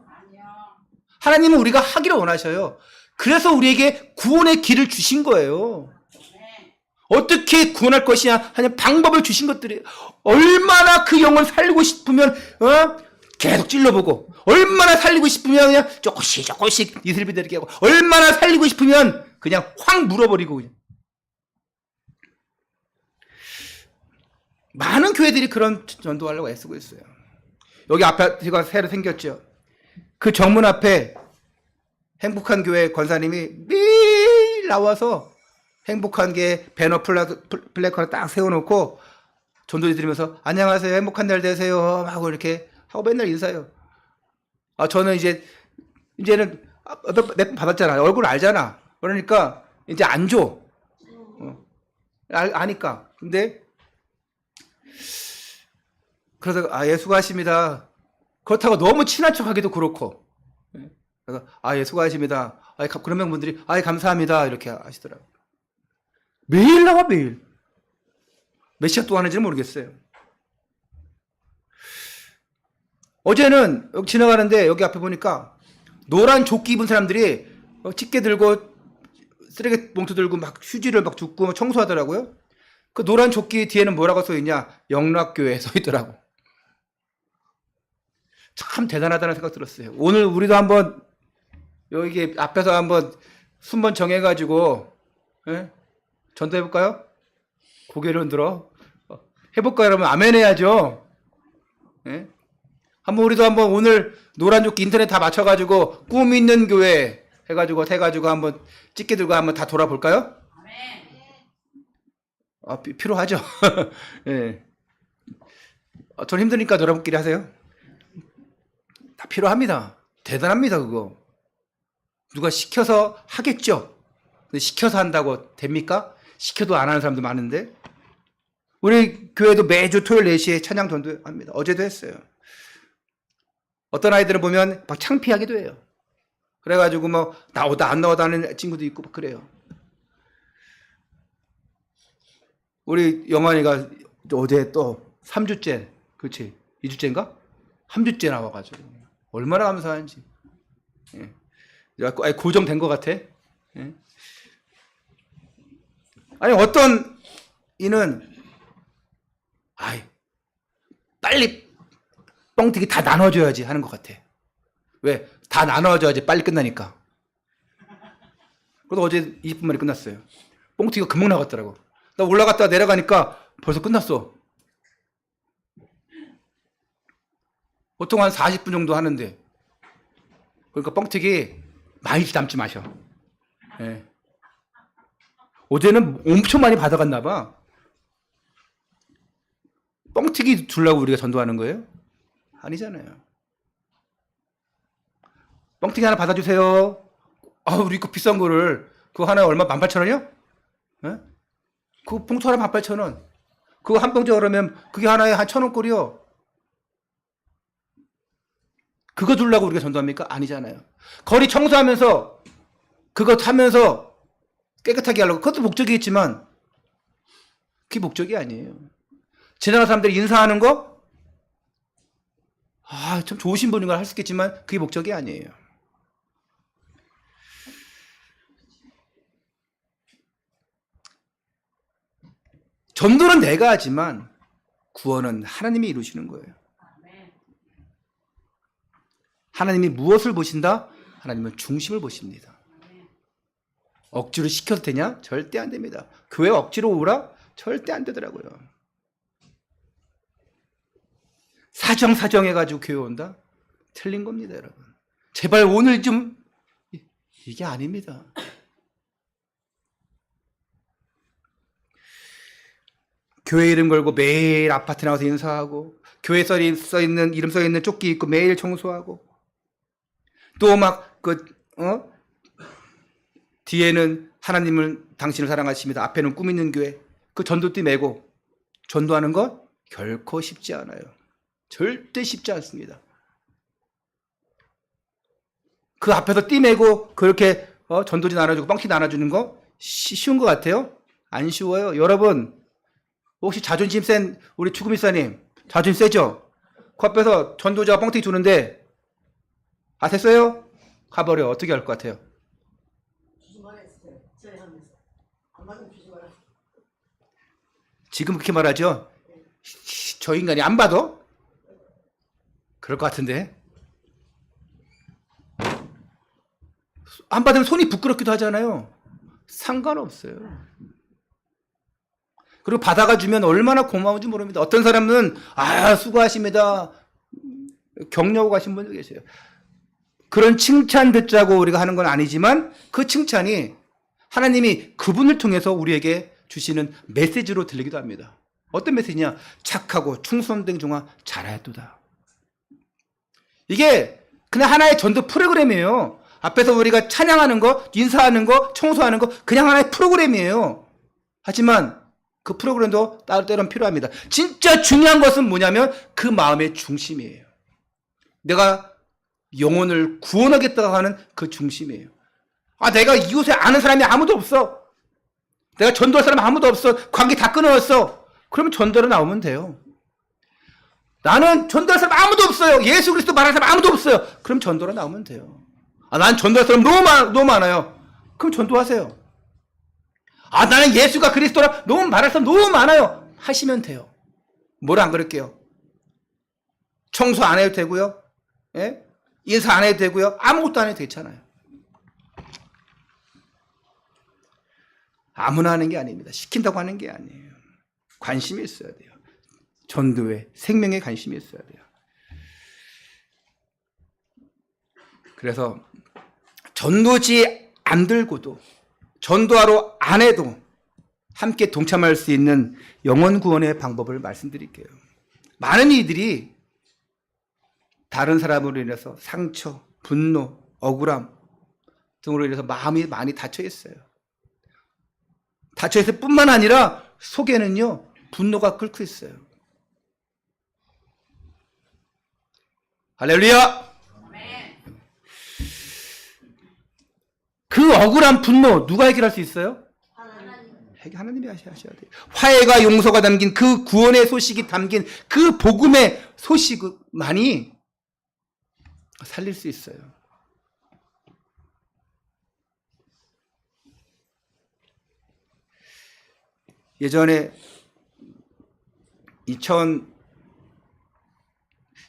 하나님은 우리가 하기를 원하셔요. 그래서 우리에게 구원의 길을 주신 거예요. 어떻게 구원할 것이냐 하는 방법을 주신 것들이에요. 얼마나 그 영을 살리고 싶으면 계속 찔러보고, 얼마나 살리고 싶으면 그냥 조금씩 이슬비들에게 하고, 얼마나 살리고 싶으면 그냥 확 물어버리고. 그냥. 많은 교회들이 그런 전도하려고 애쓰고 있어요. 여기 아파트가 새로 생겼죠. 그 정문 앞에 행복한 교회 권사님이 매일 나와서 행복한 게 배너 플래카드 딱 세워놓고 전도지 드리면서 안녕하세요, 행복한 날 되세요 하고 이렇게 하고 맨날 인사해요. 저는 이제는 몇 번 받았잖아. 얼굴 알잖아. 그러니까 이제 안 줘. 아니까. 근데 그래서 예 수고하십니다. 그렇다고 너무 친한 척하기도 그렇고. 그래서 예 수고하십니다. 그런 분들이 감사합니다 이렇게 하시더라고요. 매일 나와 매일. 몇 시간 동안 하는지는 모르겠어요. 어제는 여기 지나가는데 여기 앞에 보니까 노란 조끼 입은 사람들이 집게 들고 쓰레기 봉투 들고 막 휴지를 막 줍고 청소하더라고요. 그 노란 조끼 뒤에는 뭐라고 써있냐? 영락교회 써있더라고. 참 대단하다는 생각 들었어요. 오늘 우리도 한번 여기 앞에서 한번 순번 정해가지고 전도해볼까요? 고개를 흔들어. 해볼까요? 여러분 아멘 해야죠. 우리도 한번 오늘 노란 조끼 인터넷 다 맞춰가지고 꿈 있는 교회 해가지고 한번 찍게 들고 한번 다 돌아볼까요? 필요하죠. 예. 저는 힘드니까 여러분끼리 하세요. 다 필요합니다. 대단합니다, 그거. 누가 시켜서 하겠죠. 근데 시켜서 한다고 됩니까? 시켜도 안 하는 사람도 많은데. 우리 교회도 매주 토요일 4시에 찬양 전도합니다. 어제도 했어요. 어떤 아이들은 보면 막 창피하기도 해요. 그래가지고 뭐 나오다 안 나오다 하는 친구도 있고 그래요. 우리 영환이가 어제 또 3주째, 그렇지? 2주째인가? 3주째 나와가지고 얼마나 감사한지. 예. 아니, 고정된 것 같아. 예. 아니 어떤 이는 빨리 뻥튀기 다 나눠줘야지 하는 것 같아. 왜? 다 나눠줘야지 빨리 끝나니까. 그래서 어제 20분 만에 끝났어요. 뻥튀기가 금방 나갔더라고. 나 올라갔다가 내려가니까 벌써 끝났어. 보통 한 40분 정도 하는데. 그러니까 뻥튀기 많이 담지 마셔. 예. 어제는 엄청 많이 받아갔나 봐. 뻥튀기 주려고 우리가 전도하는 거예요? 아니잖아요. 뻥튀기 하나 받아주세요. 우리 거 비싼 거를. 그거 하나에 얼마? 18,000원이요? 예? 그거 봉투 하나 18,000원. 그거 한 봉지 그러면 그게 하나에 한 1,000원꼴이요. 그거 주려고 우리가 전도합니까? 아니잖아요. 거리 청소하면서 그거 타면서 깨끗하게 하려고. 그것도 목적이겠지만 그게 목적이 아니에요. 지나가는 사람들이 인사하는 거? 참 좋으신 분인 걸 할 수 있겠지만 그게 목적이 아니에요. 전도는 내가 하지만 구원은 하나님이 이루시는 거예요. 하나님이 무엇을 보신다? 하나님은 중심을 보십니다. 억지로 시켜도 되냐? 절대 안 됩니다. 교회 억지로 오라? 절대 안 되더라고요. 사정 해가지고 교회 온다? 틀린 겁니다, 여러분. 제발 오늘 좀 이게 아닙니다. 교회 이름 걸고 매일 아파트 나와서 인사하고 교회 이름 써있는 조끼 입고 매일 청소하고 또 막 뒤에는 하나님을 당신을 사랑하십니다. 앞에는 꿈 있는 교회. 그 전도띠 메고 전도하는 것 결코 쉽지 않아요. 절대 쉽지 않습니다. 그 앞에서 띠 메고 그렇게 전도지 나눠주고 뻥튀 나눠주는 거 쉬운 것 같아요? 안 쉬워요. 여러분 혹시 자존심 센 우리 추구미사님 자존심 세죠? 그 앞에서 전도자가 뻥튀기 주는데 됐어요? 가버려. 어떻게 할 것 같아요? 지금 그렇게 말하죠? 저 인간이 안 봐도? 그럴 것 같은데. 안 받으면 손이 부끄럽기도 하잖아요. 상관없어요. 그리고 받아가 주면 얼마나 고마운지 모릅니다. 어떤 사람은 수고하십니다. 격려하고 가신 분도 계세요. 그런 칭찬 듣자고 우리가 하는 건 아니지만 그 칭찬이 하나님이 그분을 통해서 우리에게 주시는 메시지로 들리기도 합니다. 어떤 메시지냐? 착하고 충성된 종아 잘하였도다. 이게 그냥 하나의 전도 프로그램이에요. 앞에서 우리가 찬양하는 거, 인사하는 거, 청소하는 거 그냥 하나의 프로그램이에요. 하지만 그 프로그램도 때로는 필요합니다. 진짜 중요한 것은 뭐냐면 그 마음의 중심이에요. 내가 영혼을 구원하겠다고 하는 그 중심이에요. 내가 이곳에 아는 사람이 아무도 없어. 내가 전도할 사람이 아무도 없어. 관계 다 끊어왔어. 그러면 전도로 나오면 돼요. 나는 전도할 사람 아무도 없어요. 예수 그리스도 말하는 사람 아무도 없어요. 그럼 전도로 나오면 돼요. 난 전도할 사람 너무 많아요. 그럼 전도하세요. 나는 예수가 그리스도라 너무 말할 사람 너무 많아요. 하시면 돼요. 뭘 안 그럴게요. 청소 안 해도 되고요. 예? 인사 안 해도 되고요. 아무것도 안 해도 되잖아요. 아무나 하는 게 아닙니다. 시킨다고 하는 게 아니에요. 관심이 있어야 돼요. 전도에 생명에 관심이 있어야 돼요. 그래서 전도지 안 들고도 전도하러 안 해도 함께 동참할 수 있는 영혼 구원의 방법을 말씀드릴게요. 많은 이들이 다른 사람으로 인해서 상처, 분노, 억울함 등으로 인해서 마음이 많이 닫혀 있어요. 닫혀 있을 뿐만 아니라 속에는요, 분노가 끓고 있어요. 할렐루야! 그 억울한 분노 누가 해결할 수 있어요? 하나님이 하셔야 돼요. 화해가 용서가 담긴 그 구원의 소식이 담긴 그 복음의 소식만이 살릴 수 있어요. 예전에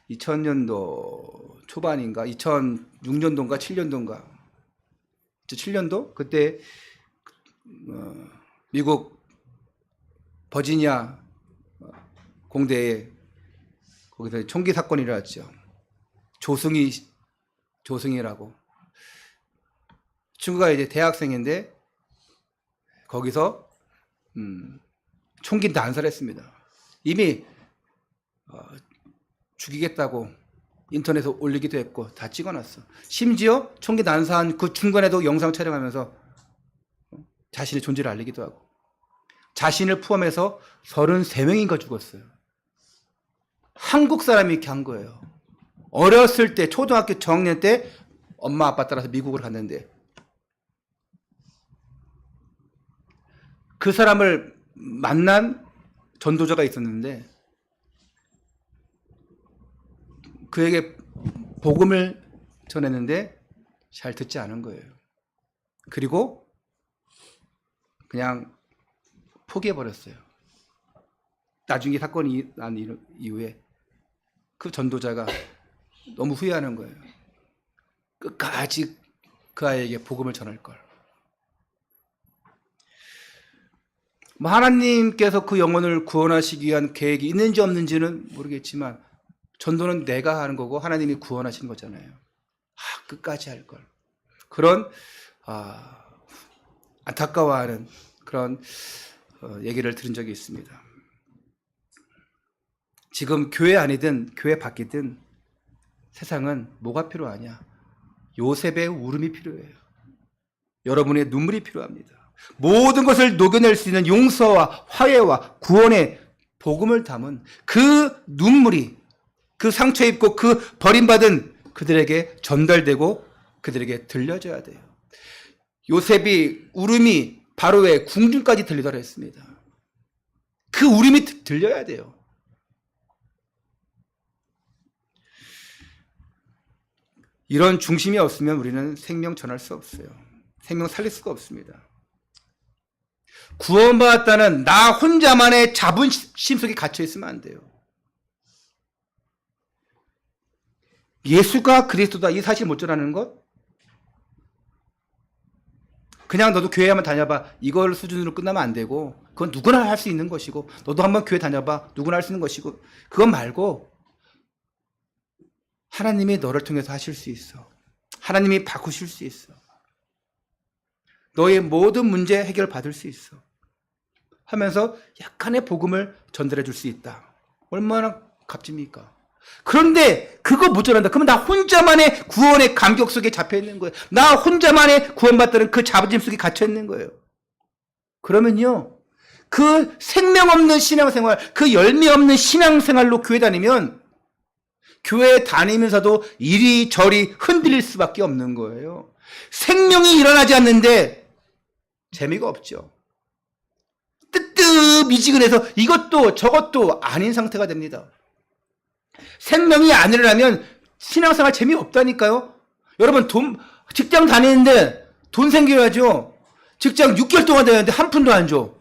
2000년도 초반인가 2006년도인가 7년도인가 7년도 그때 미국 버지니아 공대에 거기서 총기 사건이 일어났죠. 조승희라고 친구가 이제 대학생인데 거기서 총기 난사했습니다. 이미 죽이겠다고 인터넷에 올리기도 했고 다 찍어놨어. 심지어 총기 난사한 그 중간에도 영상 촬영하면서 자신의 존재를 알리기도 하고 자신을 포함해서 33명인가 죽었어요. 한국 사람이 이렇게 한 거예요. 어렸을 때 초등학교 저학년 때 엄마 아빠 따라서 미국을 갔는데 그 사람을 만난 전도자가 있었는데 그에게 복음을 전했는데 잘 듣지 않은 거예요. 그리고 그냥 포기해버렸어요. 나중에 사건이 난 이후에 그 전도자가 너무 후회하는 거예요. 끝까지 그 아이에게 복음을 전할 걸. 뭐 하나님께서 그 영혼을 구원하시기 위한 계획이 있는지 없는지는 모르겠지만 전도는 내가 하는 거고 하나님이 구원하시는 거잖아요. 끝까지 할 걸. 그런 안타까워하는 그런 얘기를 들은 적이 있습니다. 지금 교회 안이든 교회 밖이든 세상은 뭐가 필요하냐? 요셉의 울음이 필요해요. 여러분의 눈물이 필요합니다. 모든 것을 녹여낼 수 있는 용서와 화해와 구원의 복음을 담은 그 눈물이 그 상처 입고 그 버림받은 그들에게 전달되고 그들에게 들려져야 돼요. 요셉이 울음이 바로의 궁중까지 들리더라 했습니다. 그 울음이 들려야 돼요. 이런 중심이 없으면 우리는 생명 전할 수 없어요. 생명 살릴 수가 없습니다. 구원받았다는 나 혼자만의 자부심 속에 갇혀 있으면 안 돼요. 예수가 그리스도다 이 사실 못 전하는 것? 그냥 너도 교회 한번 다녀봐 이걸 수준으로 끝나면 안 되고 그건 누구나 할 수 있는 것이고 너도 한번 교회 다녀봐 누구나 할 수 있는 것이고 그건 말고 하나님이 너를 통해서 하실 수 있어. 하나님이 바꾸실 수 있어. 너의 모든 문제 해결 받을 수 있어. 하면서 약간의 복음을 전달해 줄 수 있다. 얼마나 값집니까? 그런데 그거 못 전한다. 그러면 나 혼자만의 구원의 감격 속에 잡혀 있는 거예요. 나 혼자만의 구원받다는 그 자부심 속에 갇혀 있는 거예요. 그러면요. 그 생명 없는 신앙생활, 그 열매 없는 신앙생활로 교회 다니면 교회 다니면서도 이리저리 흔들릴 수밖에 없는 거예요. 생명이 일어나지 않는데 재미가 없죠. 뜨뜻미지근해서 이것도 저것도 아닌 상태가 됩니다. 생명이 안 일어나면 신앙생활 재미없다니까요. 여러분 직장 다니는데 돈 생겨야죠. 직장 6개월 동안 다녔는데 한 푼도 안 줘.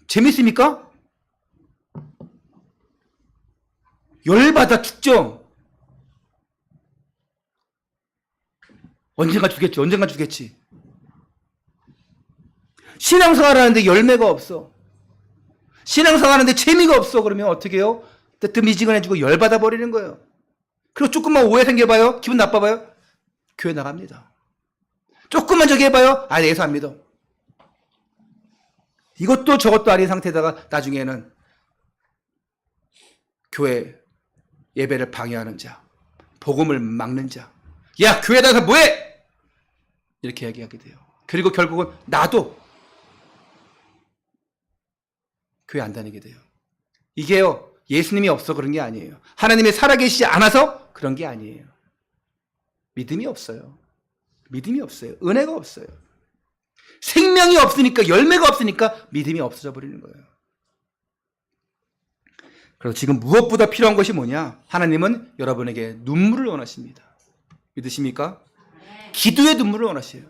재밌습니까? 열받아 죽죠. 언젠가 주겠지. 언젠가 주겠지. 신앙생활 하는데 열매가 없어. 신앙생활 하는데 재미가 없어. 그러면 어떻게 해요? 뜨뜻미지근해지고 열받아 버리는 거예요. 그리고 조금만 오해 생겨봐요. 기분 나빠봐요. 교회 나갑니다. 조금만 저기 해봐요. 예수 안 믿어. 이것도 저것도 아닌 상태에다가 나중에는 교회 예배를 방해하는 자, 복음을 막는 자, 야 교회에 나가서 뭐해? 이렇게 얘기하게 돼요. 그리고 결국은 나도 교회 안 다니게 돼요. 이게요, 예수님이 없어 그런 게 아니에요. 하나님이 살아계시지 않아서 그런 게 아니에요. 믿음이 없어요. 믿음이 없어요. 은혜가 없어요. 생명이 없으니까, 열매가 없으니까 믿음이 없어져 버리는 거예요. 그래서 지금 무엇보다 필요한 것이 뭐냐? 하나님은 여러분에게 눈물을 원하십니다. 믿으십니까? 기도의 눈물을 원하셔요.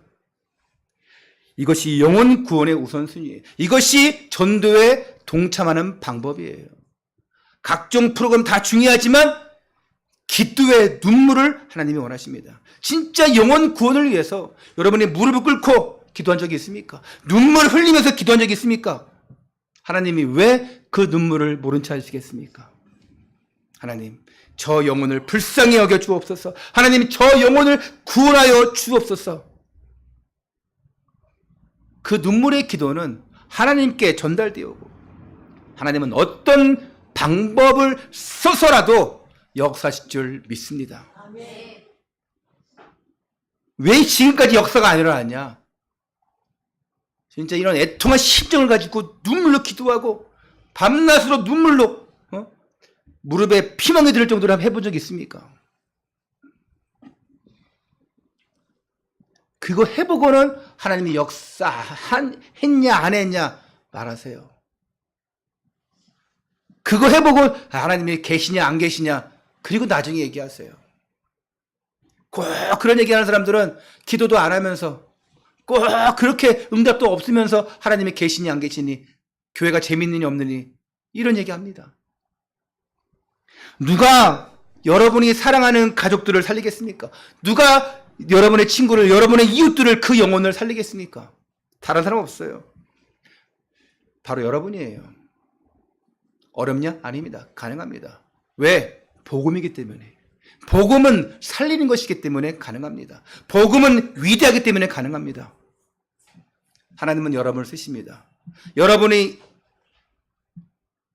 이것이 영혼 구원의 우선순위예요. 이것이 전도에 동참하는 방법이에요. 각종 프로그램 다 중요하지만 기도의 눈물을 하나님이 원하십니다. 진짜 영혼 구원을 위해서 여러분이 무릎을 꿇고 기도한 적이 있습니까? 눈물을 흘리면서 기도한 적이 있습니까? 하나님이 왜 그 눈물을 모른 채 하시겠습니까? 하나님, 저 영혼을 불쌍히 여겨 주옵소서. 하나님, 저 영혼을 구원하여 주옵소서. 그 눈물의 기도는 하나님께 전달되어 오고 하나님은 어떤 방법을 써서라도 역사하실 줄 믿습니다. 왜 지금까지 역사가 안 일어났냐? 진짜 이런 애통한 심정을 가지고 눈물로 기도하고 밤낮으로 눈물로 무릎에 피멍이 들 정도로 한번 해본 적이 있습니까? 그거 해보고는 하나님이 했냐 안 했냐 말하세요. 그거 해보고 하나님이 계시냐 안 계시냐 그리고 나중에 얘기하세요. 꼭 그런 얘기하는 사람들은 기도도 안 하면서 꼭 그렇게 응답도 없으면서 하나님이 계시니 안 계시니 교회가 재밌느니 없느니 이런 얘기합니다. 누가 여러분이 사랑하는 가족들을 살리겠습니까? 누가 여러분의 친구를, 여러분의 이웃들을, 그 영혼을 살리겠습니까? 다른 사람 없어요. 바로 여러분이에요. 어렵냐? 아닙니다. 가능합니다. 왜? 복음이기 때문에. 복음은 살리는 것이기 때문에 가능합니다. 복음은 위대하기 때문에 가능합니다. 하나님은 여러분을 쓰십니다. 여러분이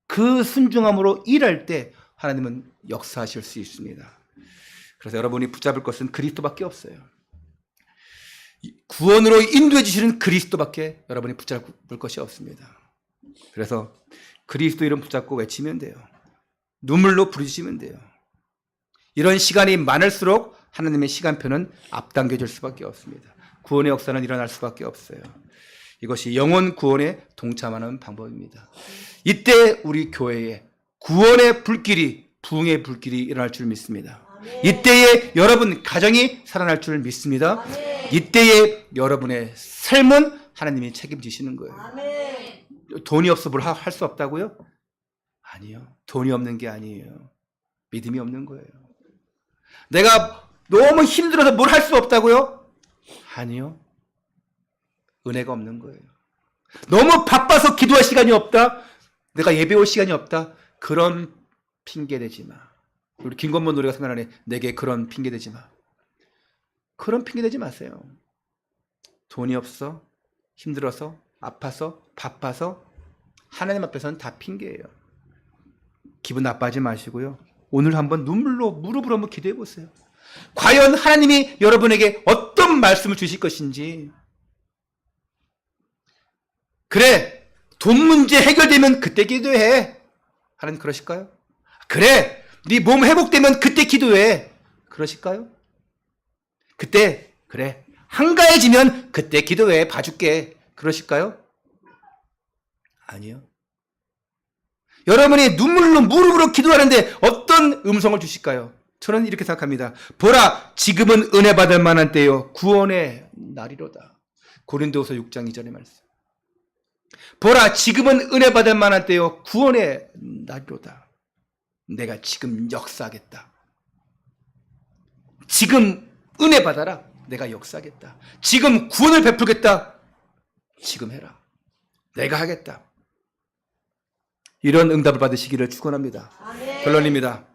그 순종함으로 일할 때 하나님은 역사하실 수 있습니다. 그래서 여러분이 붙잡을 것은 그리스도밖에 없어요. 구원으로 인도해 주시는 그리스도밖에 여러분이 붙잡을 것이 없습니다. 그래서 그리스도 이름 붙잡고 외치면 돼요. 눈물로 부르시면 돼요. 이런 시간이 많을수록 하나님의 시간표는 앞당겨질 수밖에 없습니다. 구원의 역사는 일어날 수밖에 없어요. 이것이 영혼 구원에 동참하는 방법입니다. 이때 우리 교회에 구원의 불길이, 부흥의 불길이 일어날 줄 믿습니다. 이때에 여러분 가정이 살아날 줄 믿습니다. 이때에 여러분의 삶은 하나님이 책임지시는 거예요. 돈이 없어 뭘 할 수 없다고요? 아니요. 돈이 없는 게 아니에요. 믿음이 없는 거예요. 내가 너무 힘들어서 뭘 할 수 없다고요? 아니요. 은혜가 없는 거예요. 너무 바빠서 기도할 시간이 없다? 내가 예배 올 시간이 없다? 그런 핑계 대지 마. 우리 김건모 노래가 생각나네. 내게 그런 핑계 대지 마. 그런 핑계 대지 마세요. 돈이 없어, 힘들어서, 아파서, 바빠서 하나님 앞에서는 다 핑계예요. 기분 나빠하지 마시고요. 오늘 한번 눈물로 무릎으로 한번 기도해 보세요. 과연 하나님이 여러분에게 어떤 말씀을 주실 것인지. 그래, 돈 문제 해결되면 그때 기도해. 하나님 그러실까요? 그래, 네 몸 회복되면 그때 기도해. 그러실까요? 그때, 그래, 한가해지면 그때 기도해. 봐줄게. 그러실까요? 아니요. 여러분이 눈물로 무릎으로 기도하는데 어떤 음성을 주실까요? 저는 이렇게 생각합니다. 보라, 지금은 은혜 받을 만한 때요, 구원의 날이로다. 고린도후서 6장 2절의 말씀. 보라, 지금은 은혜 받을 만한 때요, 구원의 날이로다. 내가 지금 역사하겠다. 지금 은혜 받아라. 내가 역사하겠다. 지금 구원을 베풀겠다. 지금 해라. 내가 하겠다. 이런 응답을 받으시기를 축원합니다. 결론입니다.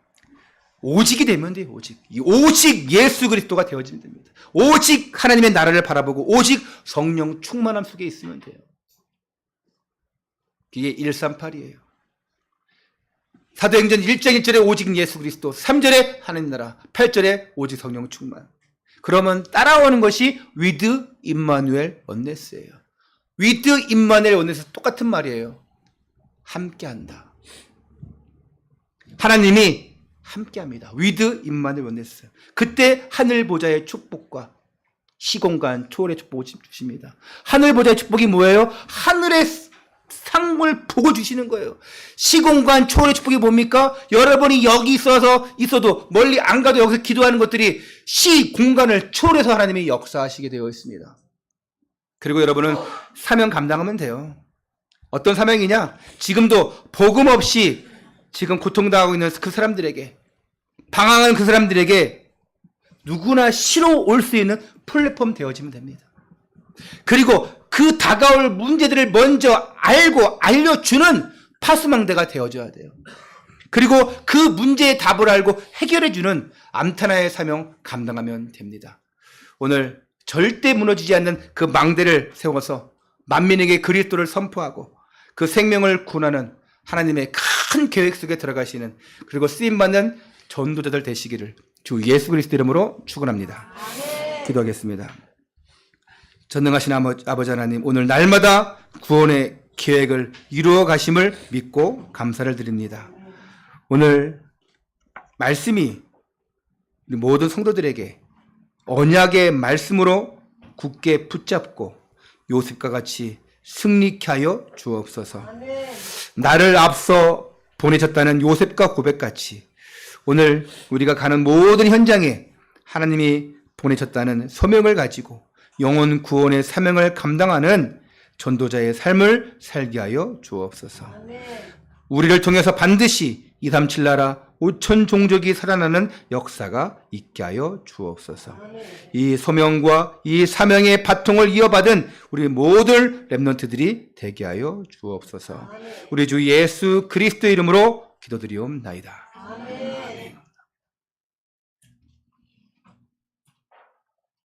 오직이 되면 돼요. 오직 예수 그리스도가 되어지면 됩니다. 오직 하나님의 나라를 바라보고 오직 성령 충만함 속에 있으면 돼요. 이게 138이에요. 사도행전 1장 1절에 오직 예수 그리스도, 3절에 하나님 나라, 8절에 오직 성령 충만. 그러면 따라오는 것이 with 임마누엘 원네스예요. with 임마누엘 원네스 똑같은 말이에요. 함께한다. 하나님이 함께합니다. with 임마누엘 원네스. 그때 하늘 보좌의 축복과 시공간 초월의 축복을 주십니다. 하늘 보좌의 축복이 뭐예요? 하늘의 상을 보고 주시는 거예요. 시공간 초월의 축복이 뭡니까? 여러분이 여기 있어도 멀리 안 가도 여기서 기도하는 것들이 시공간을 초월해서 하나님이 역사하시게 되어 있습니다. 그리고 여러분은 사명 감당하면 돼요. 어떤 사명이냐? 지금도 복음 없이 지금 고통당하고 있는 그 사람들에게, 방황하는 그 사람들에게 누구나 쉬러 올 수 있는 플랫폼 되어지면 됩니다. 그리고 그 다가올 문제들을 먼저 알고 알려주는 파수망대가 되어줘야 돼요. 그리고 그 문제의 답을 알고 해결해주는 암타나의 사명 감당하면 됩니다. 오늘 절대 무너지지 않는 그 망대를 세워서 만민에게 그리스도를 선포하고 그 생명을 구원하는 하나님의 큰 계획 속에 들어가시는, 그리고 쓰임받는 전도자들 되시기를 주 예수 그리스도 이름으로 축원합니다. 기도하겠습니다. 전능하신 아버지 하나님, 오늘 날마다 구원의 계획을 이루어 가심을 믿고 감사를 드립니다. 오늘 말씀이 우리 모든 성도들에게 언약의 말씀으로 굳게 붙잡고 요셉과 같이 승리케 하여 주옵소서. 나를 앞서 보내셨다는 요셉과 고백같이 오늘 우리가 가는 모든 현장에 하나님이 보내셨다는 소명을 가지고 영혼 구원의 사명을 감당하는 전도자의 삶을 살게 하여 주옵소서. 우리를 통해서 반드시 237 나라 5천 종족이 살아나는 역사가 있게 하여 주옵소서. 이 소명과 이 사명의 바통을 이어받은 우리 모든 렘넌트들이 되게 하여 주옵소서. 우리 주 예수 그리스도의 이름으로 기도드리옵나이다.